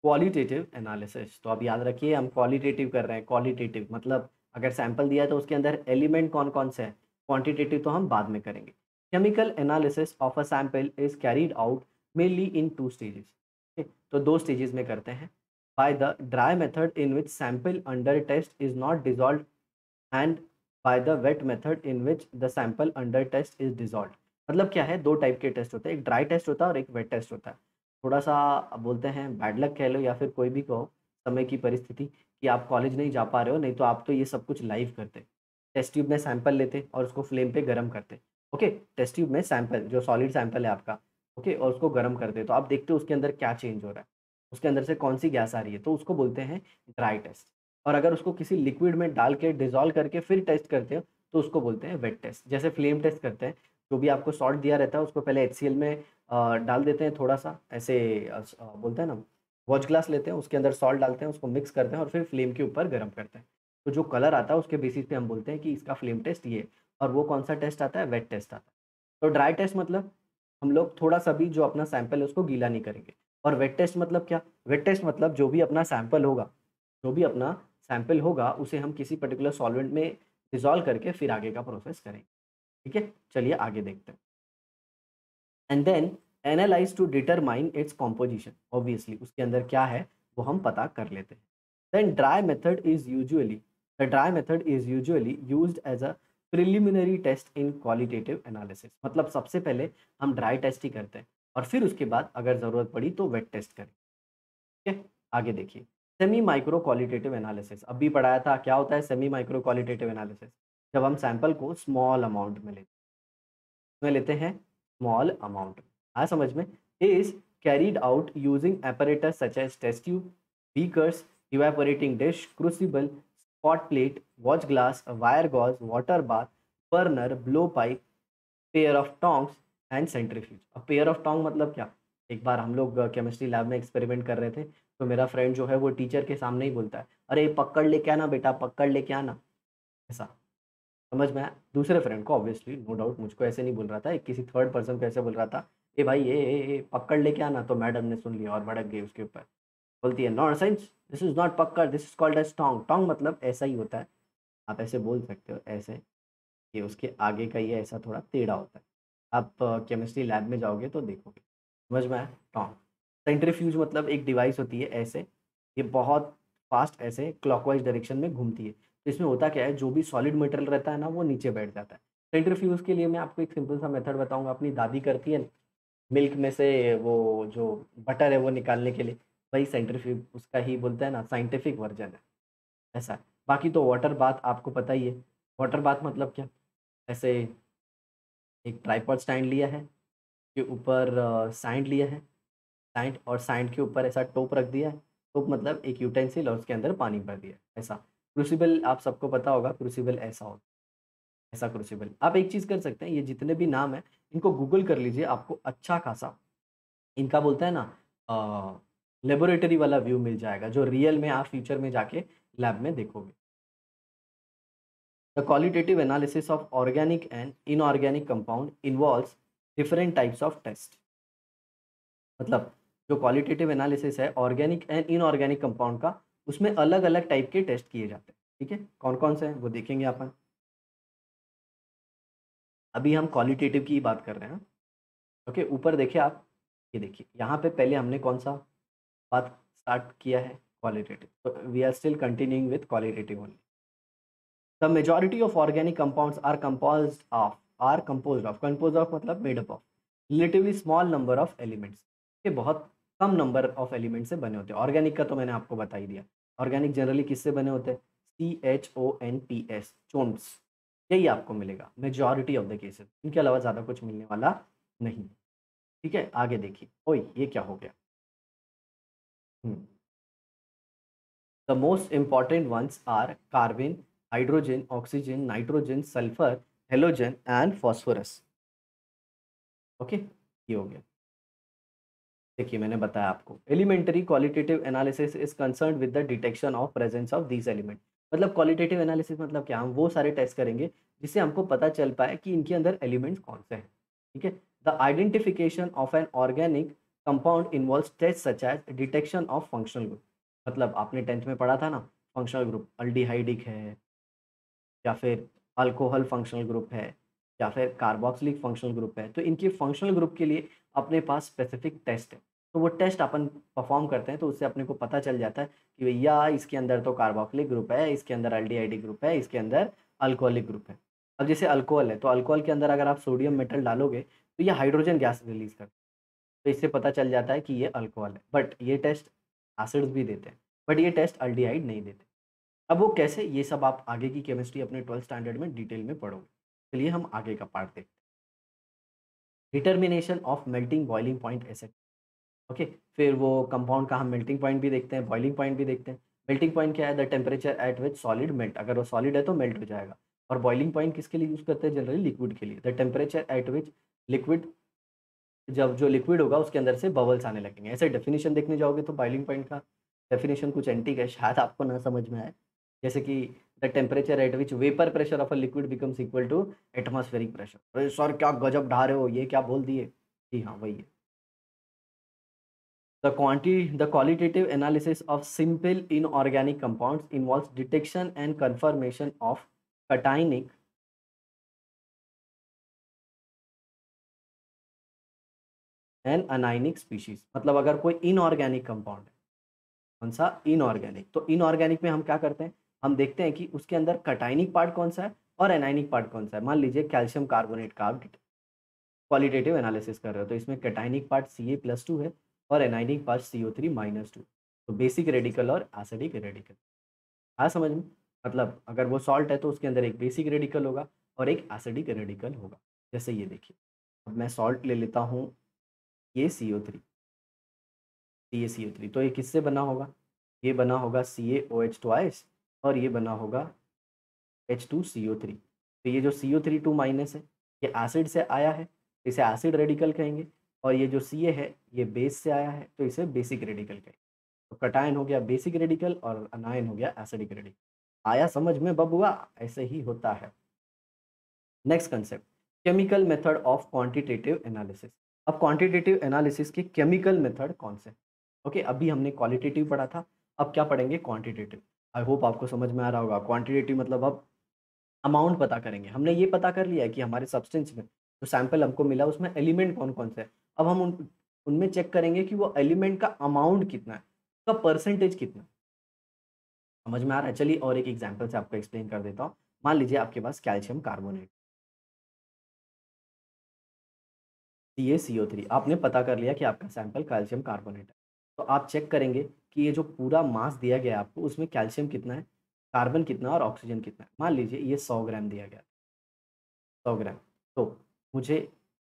qualitative analysis. तो अब याद रखिए, हम क्वालिटेटिव कर रहे हैं, क्वालिटेटिव मतलब अगर सैंपल दिया है तो उसके अंदर एलिमेंट कौन कौन से हैं, क्वांटिटेटिव तो हम बाद में करेंगे। Chemical analysis of a sample is carried out mainly in 2 stages. तो 2 स्टेजेस में करते हैं। By the dry method in which sample under test is not dissolve, and by the wet method in which the sample under test is dissolve. मतलब क्या है, 2 टाइप के टेस्ट होते हैं, एक ड्राई टेस्ट होता है और एक वेट टेस्ट होता है। थोड़ा-सा बोलते हैं बैड लक कह लो या फिर कोई भी कहो, समय की परिस्थिति, कि आप कॉलेज नहीं जा पा रहे हो, नहीं तो आप तो ये सब कुछ लाइव करते। टेस्ट ट्यूब में सैंपल लेते और उसको फ्लेम पे गरम करते। ओके, टेस्ट ट्यूब में सैंपल जो सॉलिड सैंपल है आपका, ओके, और उसको गरम करते, तो आप देखते हो उसके अंदर क्या चेंज हो रहा है, उसके अंदर से कौन-सी गैस आ रही है, तो उसको बोलते हैं ड्राई टेस्ट। और अगर उसको किसी लिक्विड में डाल के डिसॉल्व करके फिर टेस्ट करते हो, तो उसको बोलते हैं वेट टेस्ट। जैसे फ्लेम टेस्ट करते हैं, जो भी आपको सॉल्ट दिया रहता है उसको पहले एचसीएल में डाल देते हैं थोड़ा-सा ऐसे, बोलते हैं ना, वॉच ग्लास लेते हैं, उसके अंदर सॉल्ट डालते हैं, उसको मिक्स करते हैं और फिर फ्लेम के ऊपर गरम करते हैं। तो जो कलर आता है उसके बेसिस पे हम बोलते हैं कि इसका फ्लेम टेस्ट ये है। और वो कौन-सा टेस्ट आता है? वेट टेस्ट आता है। तो ड्राई टेस्ट मतलब हम लोग थोड़ा-सा भी जो अपना सैंपल है उसको गीला नहीं करेंगे। और वेट टेस्ट मतलब क्या? वेट टेस्ट मतलब जो भी अपना सैंपल होगा, जो भी अपना सैंपल होगा उसे हम किसी पर्टिकुलर सॉल्वेंट में डिसॉल्व करके फिर आगे का प्रोसेस करेंगे। ठीक है? चलिए आगे देखते हैं। And then analyse to determine its composition. Obviously उसके अंदर क्या है वो हम पता कर लेते हैं। Then dry method is usually used as a preliminary test in qualitative analysis. मतलब सबसे पहले हम ड्राई टेस्ट ही करते हैं और फिर उसके बाद अगर ज़रूरत पड़ी तो वेट टेस्ट करें। ठीक है? आगे देखिए, सेमी माइक्रो क्वालिटेटिव एनालिसिस अभी पढ़ाया था, क्या होता है सेमी माइक्रो क्वालिटेटिव एनालिसिस? जब हम सैंपल को स्मॉल अमाउंट में लेते हैं, स्मॉल अमाउंट, आया समझ में? Is carried out using apparatus such as test tube, beakers, evaporating dish, crucible, spot plate, watch glass, wire gauze, water bath, burner, blow pipe, pair of tongs and centrifuge. अब पेयर ऑफ टोंग मतलब क्या? एक बार हम लोग केमिस्ट्री लैब में एक्सपेरिमेंट कर रहे थे, तो मेरा फ्रेंड जो है वो टीचर के सामने ही बोलता है, अरे पकड़ लेके आना बेटा, पकड़ लेके आना, ऐसा। समझ में आया? दूसरे फ्रेंड को ऑब्वियसली नो डाउट, मुझको ऐसे नहीं बोल रहा था, एक किसी थर्ड पर्सन को ऐसे बोल रहा था, ए भाई ए पकड़ लेके आना। तो मैडम ने सुन लिया और भड़क गई उसके ऊपर। बोलती है नॉनसेंस, दिस इज नॉट पकड़, this is called as Tong. Tong मतलब ऐसा ही होता है, आप ऐसे बोल सकते हो ऐसे, कि उसके आगे का ये ऐसा थोड़ा टेढ़ा होता है। आप केमिस्ट्री लैब में जाओगे तो देखोगे। समझ में आया? टोंग। सेंट्रीफ्यूज मतलब एक डिवाइस होती है ऐसे, ये बहुत फास्ट ऐसे क्लॉकवाइज डायरेक्शन में घूमती है। तो इसमें होता क्या है, जो भी सॉलिड मटेरियल रहता है ना वो नीचे बैठ जाता है। सेंट्रीफ्यूज के लिए मैं आपको एक सिंपल सा मेथड बताऊंगा, अपनी दादी करती है ना, मिल्क में से वो जो बटर है वो निकालने के लिए, वही सेंट्रीफ्यूज उसका ही बोलते हैं ना, साइंटिफिक वर्जन है, ऐसा है। बाकी तो वाटर बाथ आपको पता ही है। वाटर बाथ मतलब क्या? ऐसे एक ट्राइपॉड स्टैंड लिया है, के ऊपर सैंड लिया है, सैंड, और सैंड के ऊपर ऐसा टोप रख दिया है। टोप मतलब एक यूटेंसिल और उसके अंदर पानी भर दिया है, ऐसा। क्रूसिबल आप सबको पता होगा, क्रूसिबल ऐसा होता है। ऐसा क्रूसिबल। आप एक चीज़ कर सकते हैं, ये जितने भी नाम हैं, इनको गूगल कर लीजिए, आपको अच्छा खासा इनका बोलते हैं ना लेबोरेटरी वाला व्यू मिल जाएगा, जो रियल में आप फ्यूचर में जाके लैब में देखोगे। The qualitative analysis of organic and inorganic compound involves different types of test. मतलब जो क्वालिटेटिव एनालिसिस है ऑर्गेनिक एंड इनऑर्गेनिक कंपाउंड का, उसमें अलग-अलग टाइप के टेस्ट किए जाते हैं, ठीक है? कौन-कौन से हैं, वो देखेंगे अपन। अभी हम क्वालिटेटिव की ही बात कर रहे हैं। ओके, ऊपर देखिए आप, ये देखिए, यहाँ पे पहले हमने कौन-सा बात स्टार्ट किया है, क्वालिटेटिव। तो we are still continuing with qualitative only. The majority of organic compounds are composed of मतलब made up of relatively small number of elements. ये बहुत कम नंबर ऑफ एलिमेंट से बने होते हैं। ऑर्गेनिक का तो मैंने आपको बता ही दिया। ऑर्गेनिक जनरली किससे बने होते हैं? CHONPS, चोन्स। यही आपको मिलेगा मेजॉरिटी ऑफ द केसेस, इनके अलावा ज़्यादा कुछ मिलने वाला नहीं। ठीक है, आगे देखिए। ओए ये क्या हो गया? The most important ones are carbon, hydrogen, oxygen, nitrogen, sulphur, halogen and phosphorus. Okay, ये हो गया। देखिए मैंने बताया आपको, elementary qualitative analysis is concern with the detection of presence of these element. मतलब क्वालिटेटिव एनालिसिस मतलब क्या, हम वो सारे टेस्ट करेंगे जिससे हमको पता चल पाए कि इनके अंदर एलिमेंट्स कौन से हैं। ठीक है, the identification of an organic compound involves test such as detection of functional group. मतलब आपने 10th में पढ़ा था ना, फंक्शनल ग्रुप अल्डिहाइडिक है, या फिर अल्कोहल फंक्शनल ग्रुप है, या फिर कार्बोक्सिलिक फंक्शनल ग्रुप है। तो इनके फंक्शनल ग्रुप के लिए अपने पास स्पेसिफिक टेस्ट है। तो वो टेस्ट अपन परफॉर्म करते हैं, तो उससे अपने को पता चल जाता है कि भैया इसके अंदर तो कार्बोक्सिलिक ग्रुप है, इसके अंदर एल्डिहाइडिक ग्रुप है, इसके अंदर अल्कोहलिक ग्रुप है। अब जैसे अल्कोहल है, तो अल्कोहल के अंदर अगर आप सोडियम मेटल डालोगे तो ये हाइड्रोजन गैस रिलीज़ करता है। तो इससे पता चल जाता है कि ये अल्कोहल है। बट ये टेस्ट एसिड्स भी देते हैं, बट ये टेस्ट एल्डिहाइड नहीं देते। अब वो कैसे, ये सब आप आगे की केमिस्ट्री अपने 12th स्टैंडर्ड में डिटेल में पढ़ोगे। चलिए हम आगे का पार्ट देखते हैं। Determination of melting boiling point asset. Okay, फिर वो कंपाउंड का हम मेल्टिंग पॉइंट भी देखते हैं, बॉइलिंग पॉइंट भी देखते हैं। मेल्टिंग पॉइंट क्या है? The temperature at which solid melt. अगर वो सॉलिड है तो मेल्ट हो जाएगा। और बॉइलिंग पॉइंट किसके लिए यूज़ करते हैं? जनरली लिक्विड के लिए। The temperature at which liquid, जब जो लिक्विड होगा उसके अंदर से बबल्स आने लगेंगे। ऐसे डेफिनेशन देखने जाओगे तो बॉइलिंग पॉइंट का डेफिनेशन कुछ एंटीक है, शायद आपको ना समझ में आए। जैसे कि the temperature at which vapour pressure of a liquid becomes equal to atmospheric pressure. अरे सर क्या गजब ढा रहे हो, ये क्या बोल दिए? जी हाँ, वही है। The qualitative analysis of simple inorganic compounds involves detection and confirmation of cationic and anionic species. मतलब अगर कोई इनऑर्गेनिक कंपाउंड है, कौन सा? इनऑर्गेनिक। तो इनऑर्गेनिक में हम क्या करते हैं, हम देखते हैं कि उसके अंदर कटाइनिक पार्ट कौन सा है और एनाइनिक पार्ट कौन सा है। मान लीजिए कैल्शियम कार्बोनेट का आप क्वालिटेटिव एनालिसिस कर रहे हो, तो इसमें कटाइनिक पार्ट Ca+2 है और एनाइनिक पार्ट CO3-2। तो बेसिक रेडिकल और एसिडिक रेडिकल। हाँ समझ में? मतलब अगर वो सॉल्ट है तो उसके अंदर एक बेसिक रेडिकल होगा और एक एसिडिक रेडिकल होगा। जैसे ये देखिए, अब मैं सॉल्ट ले लेता हूँ, ये CO3, ये CO3, तो ये किससे बना होगा? ये बना होगा CaOH ट्वाइस और ये बना होगा H2CO3। तो ये जो CO3 2 माइनस है, ये एसिड से आया है, तो इसे एसिड रेडिकल कहेंगे। और ये जो Ca है, ये बेस से आया है, तो इसे बेसिक रेडिकल कहेंगे। तो कटायन हो गया बेसिक रेडिकल और अनायन हो गया एसिडिक रेडिकल। आया समझ में बबुआ? ऐसे ही होता है। Next concept, chemical method of quantitative analysis. अब क्वांटिटेटिव एनालिसिस के केमिकल मेथड कौन से? ओके, अभी हमने क्वालिटेटिव पढ़ा था, अब क्या पढ़ेंगे? क्वांटिटेटिव। आई होप आपको समझ में आ रहा होगा। क्वांटिटेटिव मतलब अब अमाउंट पता करेंगे। हमने ये पता कर लिया है कि हमारे सब्सटेंस में जो सैंपल हमको मिला उसमें एलिमेंट कौन-कौन से हैं। अब हम उनमें चेक करेंगे कि वो एलिमेंट का अमाउंट कितना है, उसका परसेंटेज कितना है। समझ में आ रहा है? चलिए और एक एग्जांपल से आपको एक्सप्लेन कर देता हूँ। मान लीजिए आपके पास कैल्शियम कार्बोनेट, CaCO3, आपने पता कर लिया कि आपका सैंपल कैल्शियम कार्बोनेट है। तो आप चेक करेंगे कि ये जो पूरा मास दिया गया है आपको, उसमें कैल्शियम कितना है, कार्बन कितना है और ऑक्सीजन कितना है। मान लीजिए ये 100 ग्राम दिया गया है, 100 ग्राम। तो मुझे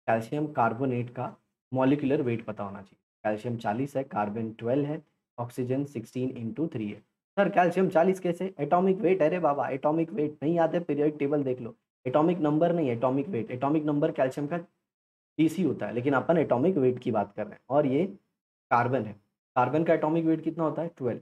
कैल्शियम कार्बोनेट का मॉलिक्यूलर वेट पता होना चाहिए। कैल्शियम 40 है, कार्बन 12 है, ऑक्सीजन 16 इंटू 3 है। सर कैल्शियम 40 कैसे? एटॉमिक वेट है रे बाबा, एटॉमिक वेट नहीं याद है? पीरियोडिक टेबल देख लो। एटॉमिक नंबर नहीं, atomic weight. Atomic number calcium का डीसी होता है, लेकिन अपन एटॉमिक वेट की बात कर रहे हैं। और ये कार्बन है, कार्बन का एटॉमिक वेट कितना होता है 12,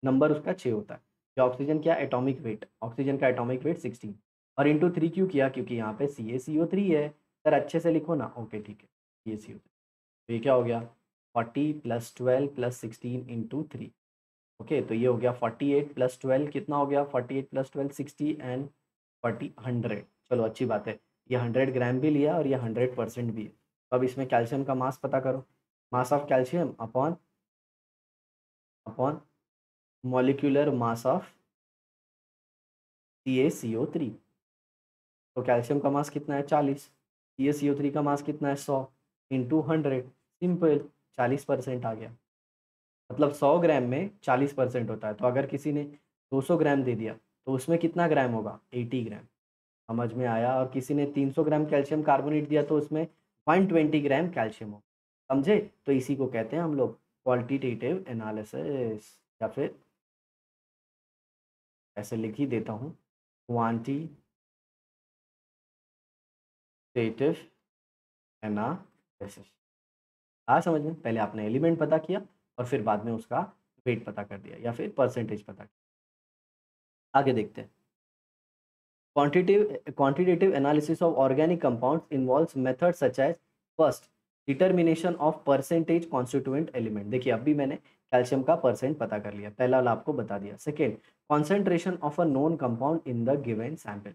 नंबर उसका 6 होता है। जो ऑक्सीजन क्या एटॉमिक वेट, ऑक्सीजन का एटॉमिक वेट 16 और इंटू 3 क्यों किया, क्योंकि यहाँ पे CaCO3 है। सर अच्छे से लिखो ना, ओके ठीक है, CaCO3। तो ये क्या हो गया 40 + 12 + 16 इंटू 3। ओके, तो ये हो गया 48 + 12 कितना हो गया, 48 + 12 60 एंड 40 100। चलो अच्छी बात है, ये 100 ग्राम भी लिया और ये 100% भी है। तो अब इसमें कैल्शियम का मास पता करो, mass of calcium upon upon molecular mass of CaCO3। तो कैल्शियम का मास कितना है 40, CaCO3 का मास कितना है 100 इंटू 100, सिंपल 40% आ गया। मतलब 100 ग्राम में 40% होता है। तो अगर किसी ने 200 ग्राम दे दिया तो उसमें कितना ग्राम होगा 80 ग्राम। समझ में आया। और किसी ने 300 ग्राम कैल्शियम कार्बोनेट दिया तो उसमें 120 ग्राम कैल्शियम हो। समझे। तो इसी को कहते हैं हम लोग क्वालिटेटिव एनालिसिस, या फिर ऐसे लिख ही देता हूँ क्वांटिटेटिव एनालिसिस। समझ में, पहले आपने एलिमेंट पता किया और फिर बाद में उसका वेट पता कर दिया या फिर परसेंटेज पता किया। आगे देखते हैं। Quantitative analysis of organic compounds involves methods such as first determination of percentage constituent element। देखिए अभी मैंने कैल्शियम का परसेंट पता कर लिया, पहला वाला आपको बता दिया। Second, concentration of a known compound in the given sample।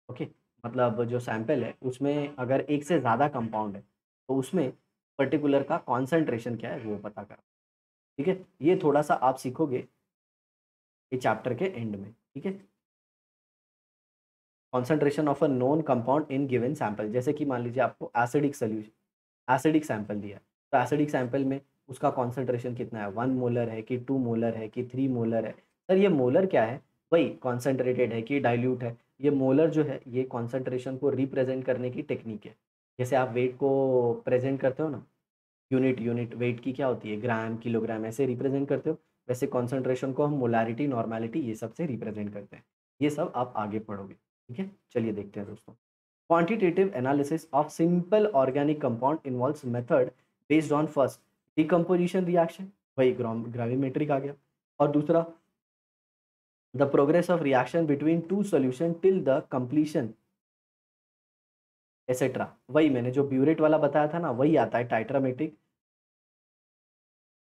Okay, मतलब जो सैंपल है उसमें अगर एक से ज़्यादा कंपाउंड है तो उसमें पर्टिकुलर का कॉन्सेंट्रेशन क्या है वो पता करा। ठीक है, ये थोड़ा सा आप सीखोगे ये चैप्टर के एंड में। ठीक है, concentration of a known compound in given sample. जैसे कि मान लीजिए आपको एसिडिक सोल्यूशन, एसिडिक सैंपल दिया है, तो एसिडिक सैंपल में उसका कॉन्सेंट्रेशन कितना है, 1 मोलर है कि 2 मोलर है कि 3 मोलर है। सर ये मोलर क्या है, वही कॉन्सेंट्रेटेड है कि डाइल्यूट है। ये मोलर जो है ये कॉन्सेंट्रेशन को रिप्रेजेंट करने की टेक्निक है। जैसे आप वेट को प्रेजेंट करते हो ना, यूनिट यूनिट वेट की क्या होती है, ग्राम किलोग्राम ऐसे रिप्रेजेंट करते हो, वैसे कॉन्सेंट्रेशन को हम मोलारिटी नॉर्मेलिटी ये सब से रिप्रेजेंट करते हैं। ये सब आप आगे पढ़ोगे। ठीक है, चलिए देखते हैं दोस्तों। Quantitative analysis of simple organic compound involves method based on first decomposition reaction, वही ग्राविमेट्रिक आ गया, और दूसरा the progress of reaction between two solution till the completion etcetera. वही मैंने जो ब्यूरेट वाला बताया था ना, वही आता है टाइट्रामेट्रिक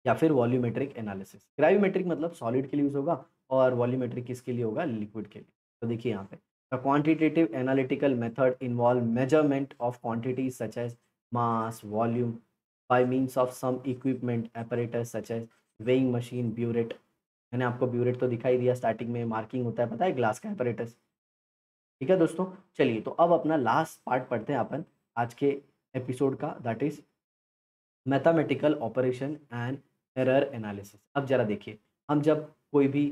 या फिर वॉल्यूमेट्रिक एनालिसिस। ग्राविमेट्रिक मतलब सॉलिड के लिए यूज होगा और वॉल्यूमेट्रिक किसके लिए होगा, लिक्विड के लिए। तो देखिए यहाँ पे the quantitative analytical method involve measurement of quantities such as mass volume by means of some equipment apparatus such as weighing machine burette. मैंने आपको ब्यूरेट तो दिखाई दिया, स्टार्टिंग में मार्किंग होता है पता है, ग्लास का apparatus। ठीक है दोस्तों, चलिए तो अब अपना लास्ट पार्ट पढ़ते हैं अपन आज के एपिसोड का, that is mathematical operation and error analysis. अब जरा देखिए, हम जब कोई भी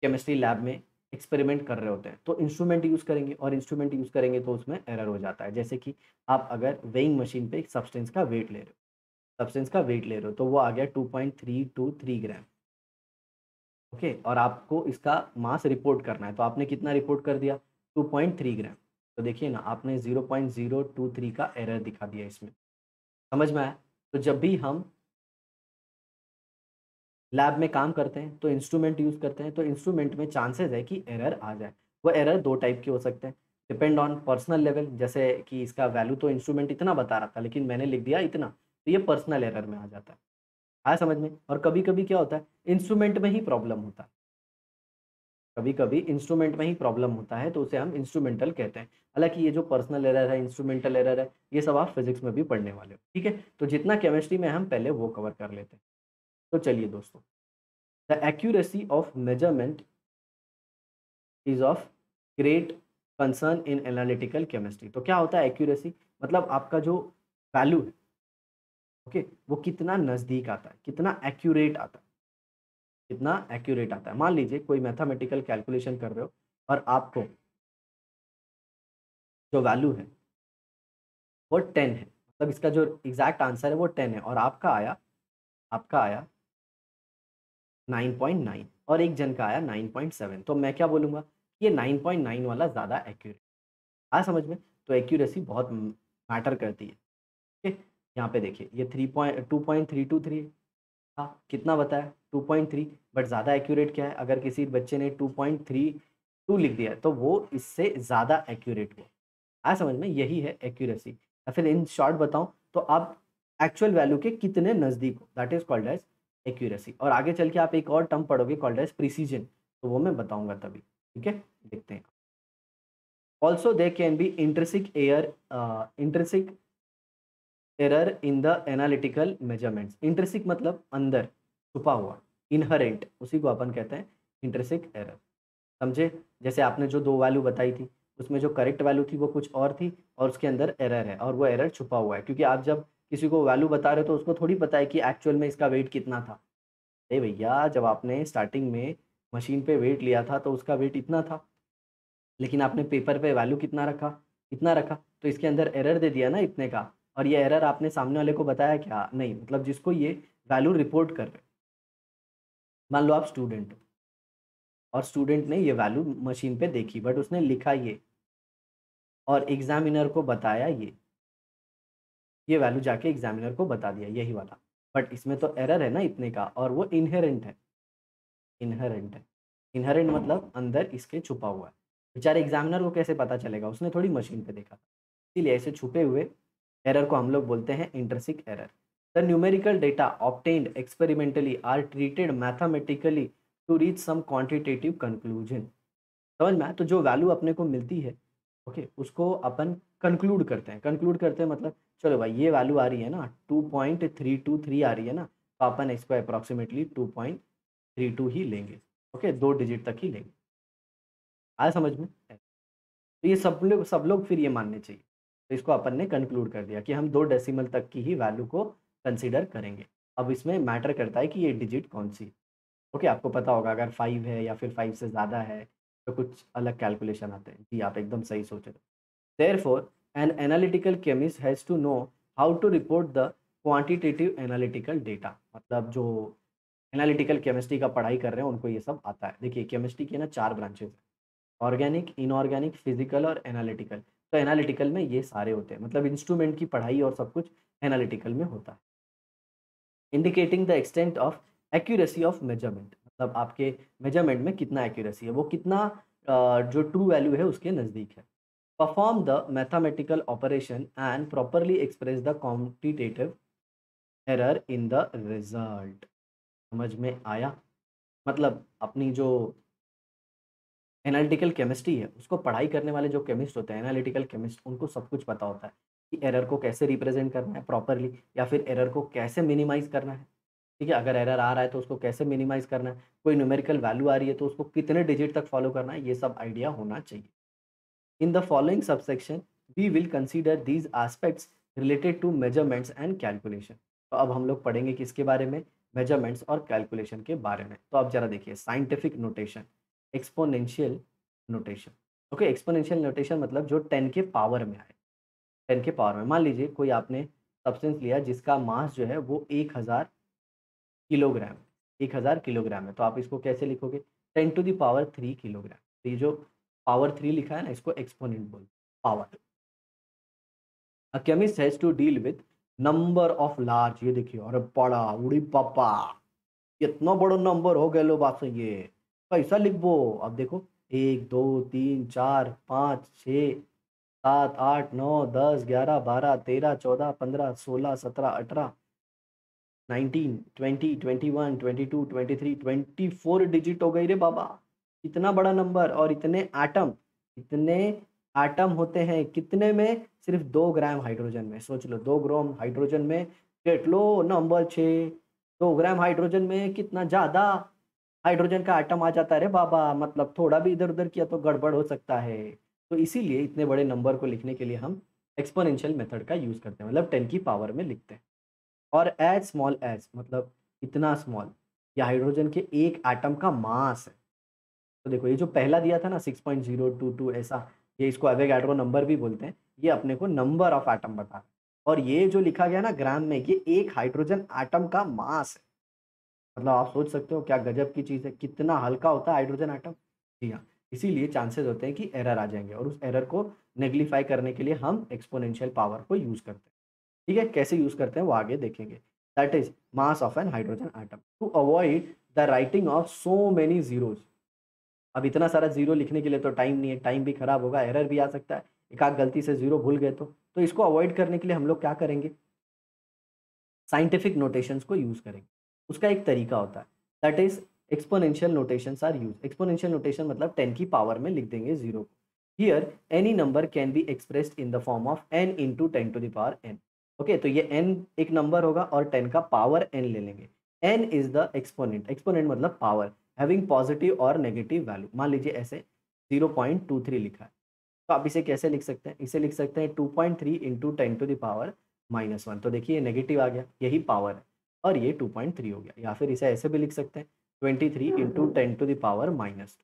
केमिस्ट्री लैब में एक्सपेरिमेंट कर रहे होते हैं तो इंस्ट्रूमेंट यूज़ करेंगे, और इंस्ट्रूमेंट यूज़ करेंगे तो उसमें एरर हो जाता है। जैसे कि आप अगर वेइंग मशीन पे एक सब्सटेंस का वेट ले रहे हो, तो वो आ गया 2.323 ग्राम। ओके, और आपको इसका मास रिपोर्ट करना है, तो आपने कितना रिपोर्ट कर दिया 2.3 ग्राम। तो देखिए ना, आपने 0.023 का एरर दिखा दिया इसमें। समझ में आया। तो जब भी हम लैब में काम करते हैं तो इंस्ट्रूमेंट यूज़ करते हैं, तो इंस्ट्रूमेंट में चांसेस है कि एरर आ जाए। वो एरर दो टाइप के हो सकते हैं, डिपेंड ऑन पर्सनल लेवल। जैसे कि इसका वैल्यू तो इंस्ट्रूमेंट इतना बता रहा था लेकिन मैंने लिख दिया इतना, तो ये पर्सनल एरर में आ जाता है। आया समझ में। और कभी कभी क्या होता है, इंस्ट्रूमेंट में ही प्रॉब्लम होता है, कभी कभी इंस्ट्रूमेंट में ही प्रॉब्लम होता है तो उसे हम इंस्ट्रूमेंटल कहते हैं। हालांकि ये जो पर्सनल एरर है, इंस्ट्रूमेंटल एरर है, ये सब आप फिजिक्स में भी पढ़ने वाले हो। ठीक है, तो जितना केमिस्ट्री में हम पहले वो कवर कर लेते हैं। तो चलिए दोस्तों, the accuracy of measurement is of great concern in analytical chemistry. तो क्या होता है एक्यूरेसी, मतलब आपका जो वैल्यू है, ओके, वो कितना नज़दीक आता है, कितना एक्यूरेट आता है, कितना एक्यूरेट आता है। मान लीजिए कोई मैथमेटिकल कैलकुलेशन कर रहे हो और आपको जो वैल्यू है वो 10 है, मतलब इसका जो एग्जैक्ट आंसर है वो 10 है, और आपका आया 9.9 और एक जन का आया 9.7, तो मैं क्या बोलूँगा, ये 9.9 वाला ज़्यादा एक्यूरेट। आया समझ में? तो एक्यूरेसी बहुत मैटर करती है। ओके, यहाँ पे देखिए ये 2.323 था, कितना बताया 2.3, बट ज़्यादा एक्यूरेट क्या है? अगर किसी बच्चे ने 2.32 लिख दिया तो वो इससे ज़्यादा एक्यूरेट हुआ। आया समझ में? यही है एक्यूरेसी, या फिर इन शॉर्ट बताऊँ तो आप एक्चुअल वैल्यू के कितने नज़दीक हो, that is called as accuracy. और आगे चल के आप एक और टर्म पढ़ोगे कॉल्ड एज़ प्रिसिजन, तो वो मैं बताऊँगा तभी, ठीक है? देखते हैं। Also there can be intrinsic error in the analytical measurements. Intrinsic मतलब अंदर, छुपा हुआ, इनहेरेंट उसी को अपन कहते हैं इंट्रिंसिक एरर। समझे? जैसे आपने जो 2 वैल्यू बताई थी, उसमें जो करेक्ट वैल्यू थी वो कुछ और थी और उसके अंदर एरर है और वो एरर छुपा हुआ है। क्योंकि आप जब किसी को वैल्यू बता रहे हो तो उसको थोड़ी पता है कि एक्चुअल में इसका वेट कितना था। अरे भैया, जब आपने स्टार्टिंग में मशीन पे वेट लिया था तो उसका वेट इतना था, लेकिन आपने पेपर पे वैल्यू कितना रखा? इतना रखा, तो इसके अंदर एरर दे दिया ना इतने का, और ये एरर आपने सामने वाले को बताया क्या? नहीं, मतलब जिसको ये वैल्यू रिपोर्ट कर रहे हैं। मान लो आप स्टूडेंट हो और स्टूडेंट ने ये वैल्यू मशीन पे देखी बट उसने लिखा और एग्ज़ामिनर को बताया ये वैल्यू जाके एग्ज़ामिनर को बता दिया यही वाला। बट इसमें तो एरर है ना इतने का और वो इन्हेरेंट है, इन्हेरेंट है। इन्हेरेंट मतलब अंदर इसके छुपा हुआ है। बेचारे एग्ज़ामिनर को कैसे पता चलेगा? उसने थोड़ी मशीन पे देखा था। इसीलिए ऐसे छुपे हुए एरर को हम लोग बोलते हैं intrinsic error. The numerical data obtained experimentally are treated mathematically to reach some quantitative conclusion. समझ में आया? तो जो वैल्यू अपने को मिलती है, ओके, उसको अपन कंक्लूड करते हैं। कंक्लूड करते हैं मतलब चलो भाई ये वैल्यू आ रही है ना 2.323 आ रही है ना, तो अपन इसको अप्रॉक्सिमेटली 2.32 ही लेंगे। ओके, 2 डिजिट तक ही लेंगे। आया समझ में? तो ये सब लोग फिर ये मानने चाहिए। तो इसको अपन ने कंक्लूड कर दिया कि हम 2 डेसिमल तक की ही वैल्यू को कंसीडर करेंगे। अब इसमें मैटर करता है कि ये डिजिट कौन-सी है। ओके, आपको पता होगा अगर 5 है या फिर 5 से ज़्यादा है, तो कुछ अलग कैलकुलेशन आते हैं। जी, आप एकदम सही सोच रहे हो। Therefore, an analytical chemist has to know how to report the quantitative analytical data। मतलब जो एनालिटिकल केमिस्ट्री का पढ़ाई कर रहे हैं उनको ये सब आता है। देखिए केमिस्ट्री के ना 4 ब्रांचेज़ हैं, ऑर्गेनिक, इनऑर्गेनिक, फिज़िकल और एनालिटिकल। तो एनालिटिकल में ये सारे होते हैं, मतलब इंस्ट्रूमेंट की पढ़ाई और सब कुछ एनालिटिकल में होता है। Indicating the extent of accuracy of measurement, मतलब आपके मेजरमेंट में कितना एक्यूरेसी है, वो कितना जो ट्रू वैल्यू है उसके नज़दीक है। Perform the mathematical operation and properly express the quantitative error in the result. समझ में आया? मतलब अपनी जो एनालिटिकल केमिस्ट्री है, उसको पढ़ाई करने वाले जो केमिस्ट होते हैं, एनालिटिकल केमिस्ट, उनको सब कुछ पता होता है कि एरर को कैसे रिप्रेज़ेंट करना है प्रॉपरली या फिर एरर को कैसे मिनिमाइज़ करना है। ठीक है? अगर एरर आ रहा है तो उसको कैसे मिनिमाइज़ करना है, कोई न्यूमेरिकल वैल्यू आ रही है तो उसको कितने डिजिट तक फॉलो करना है, ये सब आइडिया होना चाहिए। In the following subsection, we will consider these aspects related to measurements and calculation। तो अब हम लोग पढ़ेंगे किसके बारे में? मेजरमेंट्स और कैलकुलेशन के बारे में। तो अब जरा देखिए scientific notation, exponential notation. Okay, exponential notation मतलब जो 10 के पावर में आए। 10 के पावर में मान लीजिए कोई आपने सब्सटेंस लिया जिसका मास जो है वो 1000 किलोग्राम, 1000 किलोग्राम है, तो आप इसको कैसे लिखोगे? 10 टू द पावर 3 किलोग्राम। तो ये जो पावर 3 लिखा है ना, इसको एक्सपोनेंट बोलते हैं, power. A chemist has to deal with number of large, ये देखिए, अरे बड़ा उड़ी पापा, इतना बड़ा नंबर हो गए लो बात से ये, कैसा लिखबो? अब देखो 1, 2, 3, 4, 5, 6, 7, 8, 9, 10, 11, 12, 13, 14, 15, 16, 17, 18, 19, 20, 21, 22, 23, 24 डिजिट हो गई रे बाबा। इतना बड़ा नंबर और इतने एटम होते हैं कितने में? सिर्फ 2 ग्राम हाइड्रोजन में। सोच लो 2 ग्राम हाइड्रोजन में કેટલો नंबर 6, 2 ग्राम हाइड्रोजन में कितना ज़्यादा हाइड्रोजन का एटम आ जाता है रे बाबा, मतलब थोड़ा भी इधर-उधर किया तो गड़बड़ हो सकता है। तो इसीलिए इतने बड़े नंबर को लिखने के लिए हम एक्स्पोनेंशियल मेथड का यूज़ करते हैं, मतलब 10 की पावर में लिखते हैं। और एज़ स्मॉल एज़ मतलब इतना स्मॉल, ये हाइड्रोजन के एक एटम का मास है। तो देखो ये जो पहला दिया था ना 6.022 ऐसा, ये इसको एवोगाड्रो नंबर भी बोलते हैं। ये अपने को नंबर ऑफ एटम बता रहा है और ये जो लिखा गया ना ग्राम में, ये एक हाइड्रोजन एटम का मास है। मतलब आप सोच सकते हो क्या गजब की चीज़ है, कितना हल्का होता है हाइड्रोजन एटम। जी हाँ, इसीलिए चांसेस होते हैं कि एरर आ जाएँगे और उस एरर को नेग्लिफाई करने के लिए हम एक्सपोनेंशियल पावर को यूज़ करते हैं। ठीक है? कैसे यूज़ करते हैं वो आगे देखेंगे। That is mass of an hydrogen atom to avoid the writing of so many zeros. अब इतना सारा ज़ीरो लिखने के लिए तो टाइम नहीं है, टाइम भी खराब होगा, एरर भी आ सकता है। एक आध गलती से ज़ीरो भूल गए तो। तो इसको अवॉइड करने के लिए हम लोग क्या करेंगे? साइंटिफिक नोटेशंस को यूज़ करेंगे। उसका एक तरीका होता है, that is exponential notations are used. Exponential notation मतलब 10 की पावर में लिख देंगे ज़ीरो को। Here any number can be expressed in the form of n into 10 to the power n। Okay, तो ये n एक नंबर होगा और 10 का पावर n ले लेंगे। n is the exponent, exponent मतलब पावर हैविंग पॉजिटिव और नेगेटिव वैल्यू। मान लीजिए ऐसे 0.23 लिखा है, तो आप इसे कैसे लिख सकते हैं? इसे लिख सकते हैं 2.3 इंटू 10 टू द पावर -1। तो देखिए ये नेगेटिव आ गया, यही पावर है और ये 2.3 हो गया। या फिर इसे ऐसे भी लिख सकते हैं 23 इंटू 10 टू द पावर -2।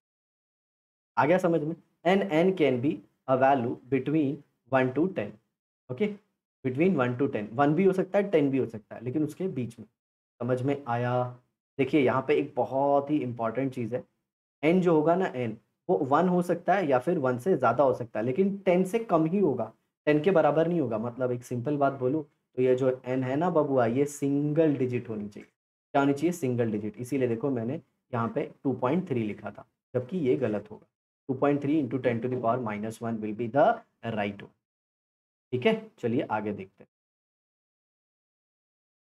आ गया समझ में? And n can be a value between 1 to 10। Okay, between 1 to 10, 1 भी हो सकता है 10 भी हो सकता है, लेकिन उसके बीच में। समझ में आया? देखिए यहाँ पे एक बहुत ही इंपॉर्टेंट चीज़ है। n जो होगा ना n, वो 1 हो सकता है या फिर 1 से ज़्यादा हो सकता है, लेकिन 10 से कम ही होगा, 10 के बराबर नहीं होगा। मतलब एक सिंपल बात बोलूँ तो ये जो n है ना बबुआ, ये सिंगल डिजिट होनी चाहिए। क्या होनी चाहिए? Single digit. इसीलिए देखो मैंने यहाँ पे 2.3 लिखा था, जबकि ये गलत होगा। 2.3 into 10 to the power -1 will be the right one. ठीक है? चलिए आगे देखते हैं।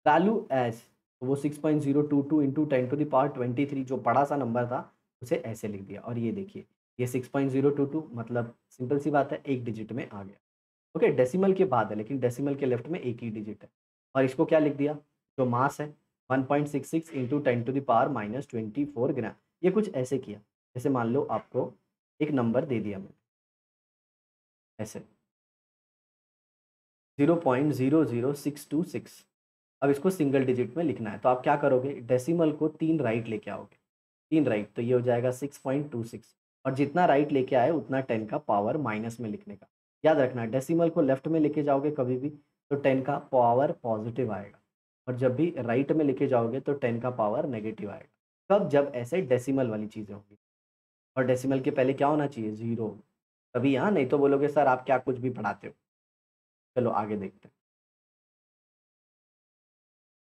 वैल्यू एज़, तो वो 6.022 इंटू 10 टू द पावर 23 जो बड़ा सा नंबर था, उसे ऐसे लिख दिया और ये देखिए, ये 6.022 मतलब सिंपल सी बात है, एक डिजिट में आ गया। ओके, डेसिमल के बाद है, लेकिन डेसिमल के लेफ्ट में एक ही डिजिट है और इसको क्या लिख दिया? जो मास है 1.66 इंटू 10 टू द पावर -24 ग्राम। ये कुछ ऐसे किया, जैसे मान लो आपको एक नंबर दे दिया मैंने, ऐसे 0.00626। अब इसको सिंगल डिजिट में लिखना है, तो आप क्या करोगे? डेसिमल को 3 राइट लेके आओगे, 3 राइट, तो ये हो जाएगा 6.26 और जितना राइट लेके आए उतना 10 का पावर माइनस में लिखने का। याद रखना डेसिमल को लेफ्ट में लेके जाओगे कभी भी तो 10 का पावर पॉजिटिव आएगा और जब भी राइट में लेके जाओगे तो 10 का पावर नेगेटिव आएगा। कब? जब ऐसे डेसिमल वाली चीज़ें होंगी और डेसिमल के पहले क्या होना चाहिए? 0। तभी हाँ, नहीं तो बोलोगे सर आप क्या कुछ भी पढ़ाते हो। चलो आगे देखते हैं।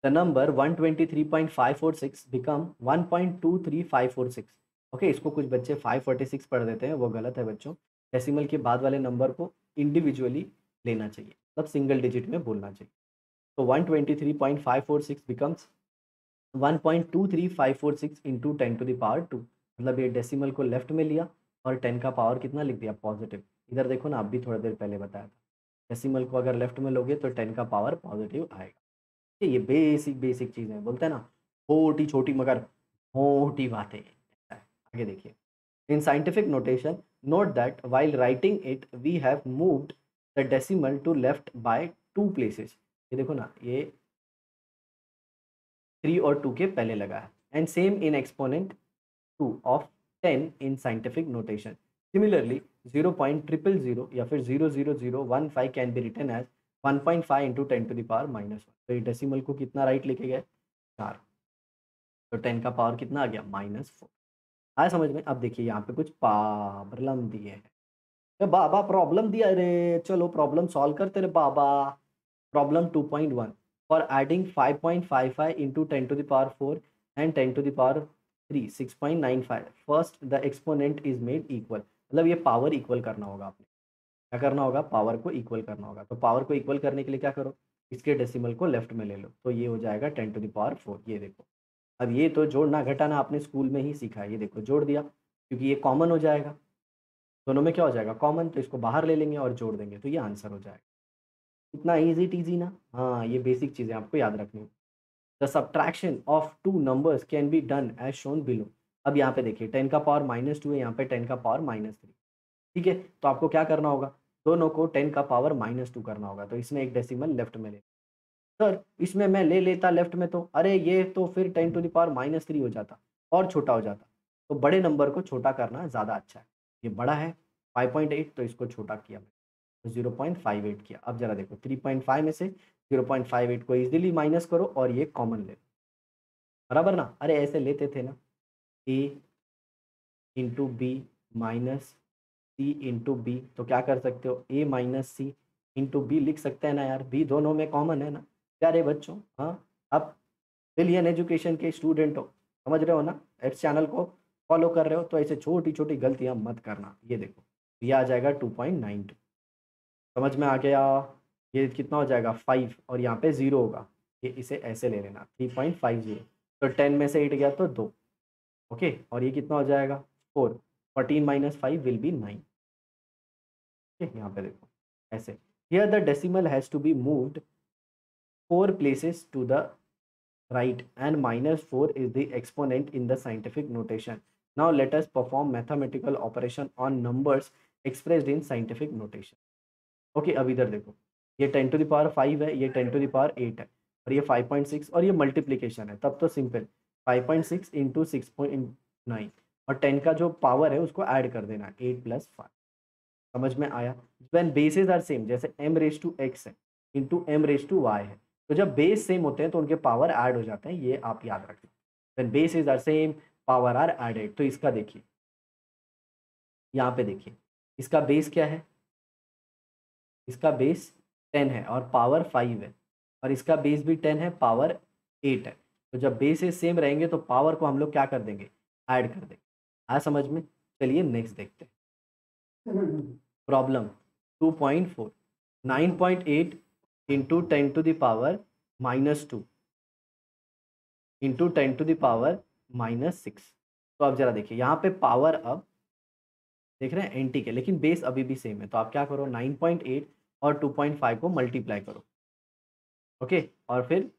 The number 123.546 become 1.23546। ओके, इसको कुछ बच्चे 546 पढ़ देते हैं, वो गलत है बच्चों। डेसिमल के बाद वाले नंबर को इंडिविजुअली लेना चाहिए, मतलब सिंगल डिजिट में बोलना चाहिए। तो 123.546 becomes 1.23546 into 10 to the power 2। मतलब ये डेसिमल को लेफ्ट में लिया और 10 का पावर कितना लिख दिया? पॉजिटिव। इधर देखो ना, आप भी थोड़ा देर पहले बताया था, डेसिमल को अगर लेफ्ट में लोगे तो 10 का पावर पॉजिटिव आएगा। ये बेसिक बेसिक चीज़ें हैं, बोलते हैं ना, छोटी-छोटी मगर मोटी बातें। ऐसा है। आगे देखिए। In scientific notation, note that while writing it we have moved the decimal to left by 2 places. ये देखो ना, ये 3 और 2 के पहले लगा है and same in exponent 2 of 10 in scientific notation. Similarly 0.000 या फिर 0.0015 can be written as 1.5 into 10 to the power -1। तो ये डेसिमल को कितना राइट लेके गए? 4। तो 10 का पावर कितना आ गया? -4। आया समझ में? अब देखिए यहाँ पे कुछ प्रॉब्लम दिए हैं। अरे बाबा प्रॉब्लम दिया रे, चलो प्रॉब्लम सॉल्व करते रे बाबा। Problem 2.1 for adding 5.55 into 10 to the power 4 and 10 to the power 3 6.95 first the exponent is made equal. मतलब ये पावर इक्वल करना होगा आपने। क्या करना होगा? पावर को इक्वल करना होगा। तो पावर को इक्वल करने के लिए क्या करो? इसके डेसिमल को लेफ्ट में ले लो, तो ये हो जाएगा 10 टू द पावर 4। ये देखो, अब ये तो जोड़ना घटाना आपने स्कूल में ही सीखा है। ये देखो जोड़ दिया, क्योंकि ये कॉमन हो जाएगा, दोनों में क्या हो जाएगा? कॉमन, तो इसको बाहर ले लेंगे और जोड़ देंगे, तो ये आंसर हो जाएगा। इतना ईज़ी टीज़ी ना? हाँ, ये बेसिक चीज़ें आपको याद रखनी है। The subtraction of 2 numbers can be done as shown below. अब यहाँ पे देखिए 10 का पावर -2 है, यहाँ पे 10 का पावर -3। ठीक है? तो आपको क्या करना होगा? दोनों को 10 का पावर -2 करना होगा, तो इसमें एक डेसिमल लेफ्ट में ले। सर इसमें मैं ले लेता लेफ्ट में तो अरे ये तो फिर 10 टू द पावर -3 हो जाता और छोटा हो जाता। तो बड़े नंबर को छोटा करना ज़्यादा अच्छा है। ये बड़ा है 5.8, तो इसको छोटा किया मैंने, तो 0.58 किया। अब ज़रा देखो 3.5 में से 0.58 को ईज़िली माइनस करो और ये कॉमन ले लो। बराबर ना? अरे ऐसे लेते थे ना, A into B minus C into B, तो क्या कर सकते हो, A minus C into B लिख सकते हैं ना यार, बी दोनों में कॉमन है ना प्यारे बच्चों। हाँ, आप बिलियन एजुकेशन के स्टूडेंट हो, समझ रहे हो ना, इस चैनल को फॉलो कर रहे हो, तो ऐसे छोटी छोटी गलतियां मत करना। ये देखो, ये आ जाएगा 2.92, समझ में आ गया। ये कितना हो जाएगा 5, और यहाँ पे 0 होगा, ये इसे ऐसे ले लेना 3.50, तो 10 में से 8 गया तो 2। ओके, और ये कितना हो जाएगा 4, 14 माइनस 5 विल बी 9। ठीक, यहाँ पे देखो ऐसे, here the decimal has to be moved 4 places to the right, and minus 4 is the exponent in the scientific notation. Now let us perform mathematical operation on numbers expressed in scientific notation. Okay, अब इधर देखो, ये 10 टू द पावर 5 है, ये 10 टू द पावर 8 है, और ये 5.6, और ये मल्टीप्लिकेशन है, तब तो सिंपल 5.6 इंटू 6.9, और 10 का जो पावर है उसको ऐड कर देना 8 प्लस 5। समझ में आया। व्हेन बेसेस आर सेम, जैसे m रेज टू x है into m raise to y है, तो जब बेस सेम होते हैं तो उनके पावर ऐड हो जाते हैं, ये आप याद रखना। When bases are same power are added. तो इसका देखिए, यहाँ पे देखिए, इसका बेस क्या है, इसका बेस 10 है और पावर 5 है, और इसका बेस भी 10 है, पावर 8 है। तो जब बेसेस सेम रहेंगे तो पावर को हम लोग क्या कर देंगे, ऐड कर देंगे। आया समझ में। चलिए नेक्स्ट देखते हैं। प्रॉब्लम 2.4, 9.8 इंटू 10 to the power -2 into 10 to the power -6। तो अब जरा देखिए, यहाँ पे पावर अब देख रहे हैं एंटी के, लेकिन बेस अभी भी सेम है, तो आप क्या करो, 9.8 और 2.5 को मल्टीप्लाई करो। ओके, और फिर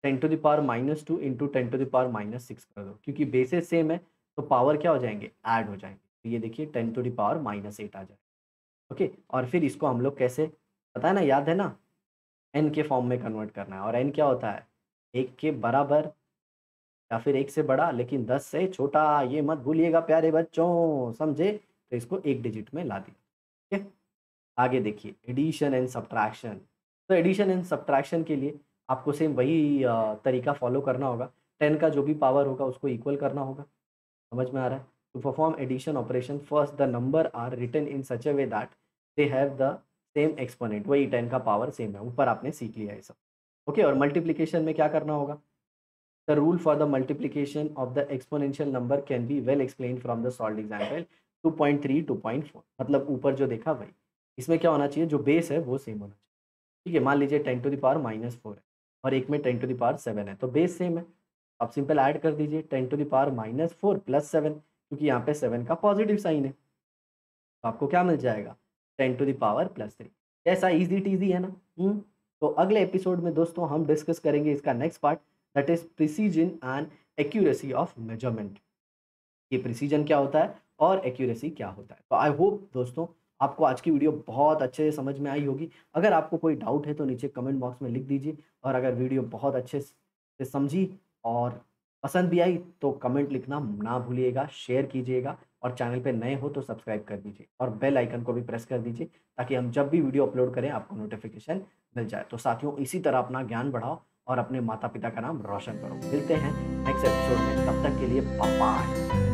10 to the power -2 into 10 to the power -6 कर दो, क्योंकि बेसेस सेम है तो पावर क्या हो जाएंगे, ऐड हो जाएंगे। तो ये देखिए 10 टू द पावर -8 आ जाए। ओके, और फिर इसको हम लोग कैसे, पता है ना, याद है ना, एन के फॉर्म में कन्वर्ट करना है, और एन क्या होता है, 1 के बराबर या फिर 1 से बड़ा लेकिन 10 से छोटा, ये मत भूलिएगा प्यारे बच्चों, समझे। तो इसको एक डिजिट में ला दिया। ठीक है, आगे देखिए एडिशन एंड सब्ट्रैक्शन। तो एडिशन एंड सब्ट्रैक्शन के लिए आपको सेम वही तरीका फॉलो करना होगा। 10 का जो भी पावर होगा उसको इक्वल करना होगा, समझ में आ रहा है। To perform addition operation first the number are written in such a way that they have the same exponent, वही 10 का पावर सेम है, ऊपर आपने सीख लिया है सब। ओके, और मल्टीप्लिकेशन में क्या करना होगा, the rule for the multiplication of the exponential number can be well explain from the solve example 2.3, 2.4, मतलब ऊपर जो देखा वही। इसमें क्या होना चाहिए, जो बेस है वो सेम होना चाहिए। ठीक है, मान लीजिए 10 टू द पावर -4 है और एक में 10 टू द पावर 7 है, तो बेस सेम है, आप सिंपल ऐड कर दीजिए 10 टू द पावर -4 प्लस 7, क्योंकि यहाँ पे 7 का पॉजिटिव साइन है, तो आपको क्या मिल जाएगा, 10 टू द पावर +3। ऐसा इजी टीजी है ना। तो अगले एपिसोड में दोस्तों हम डिस्कस करेंगे इसका next part, that is precision and accuracy of measurement. ये प्रिसीजन क्या होता है और एक्यूरेसी क्या होता है। तो आई होप दोस्तों आपको आज की वीडियो बहुत अच्छे से समझ में आई होगी। अगर आपको कोई डाउट है तो नीचे कमेंट बॉक्स में लिख दीजिए, और अगर वीडियो बहुत अच्छे से समझी और पसंद भी आई तो कमेंट लिखना ना भूलिएगा, शेयर कीजिएगा, और चैनल पे नए हो तो सब्सक्राइब कर दीजिए और बेल आइकन को भी प्रेस कर दीजिए, ताकि हम जब भी वीडियो अपलोड करें आपको नोटिफिकेशन मिल जाए। तो साथियों, इसी तरह अपना ज्ञान बढ़ाओ और अपने माता पिता का नाम रोशन करो। मिलते हैं नेक्स्ट एपिसोड में, तब तक के लिए बाय बाय।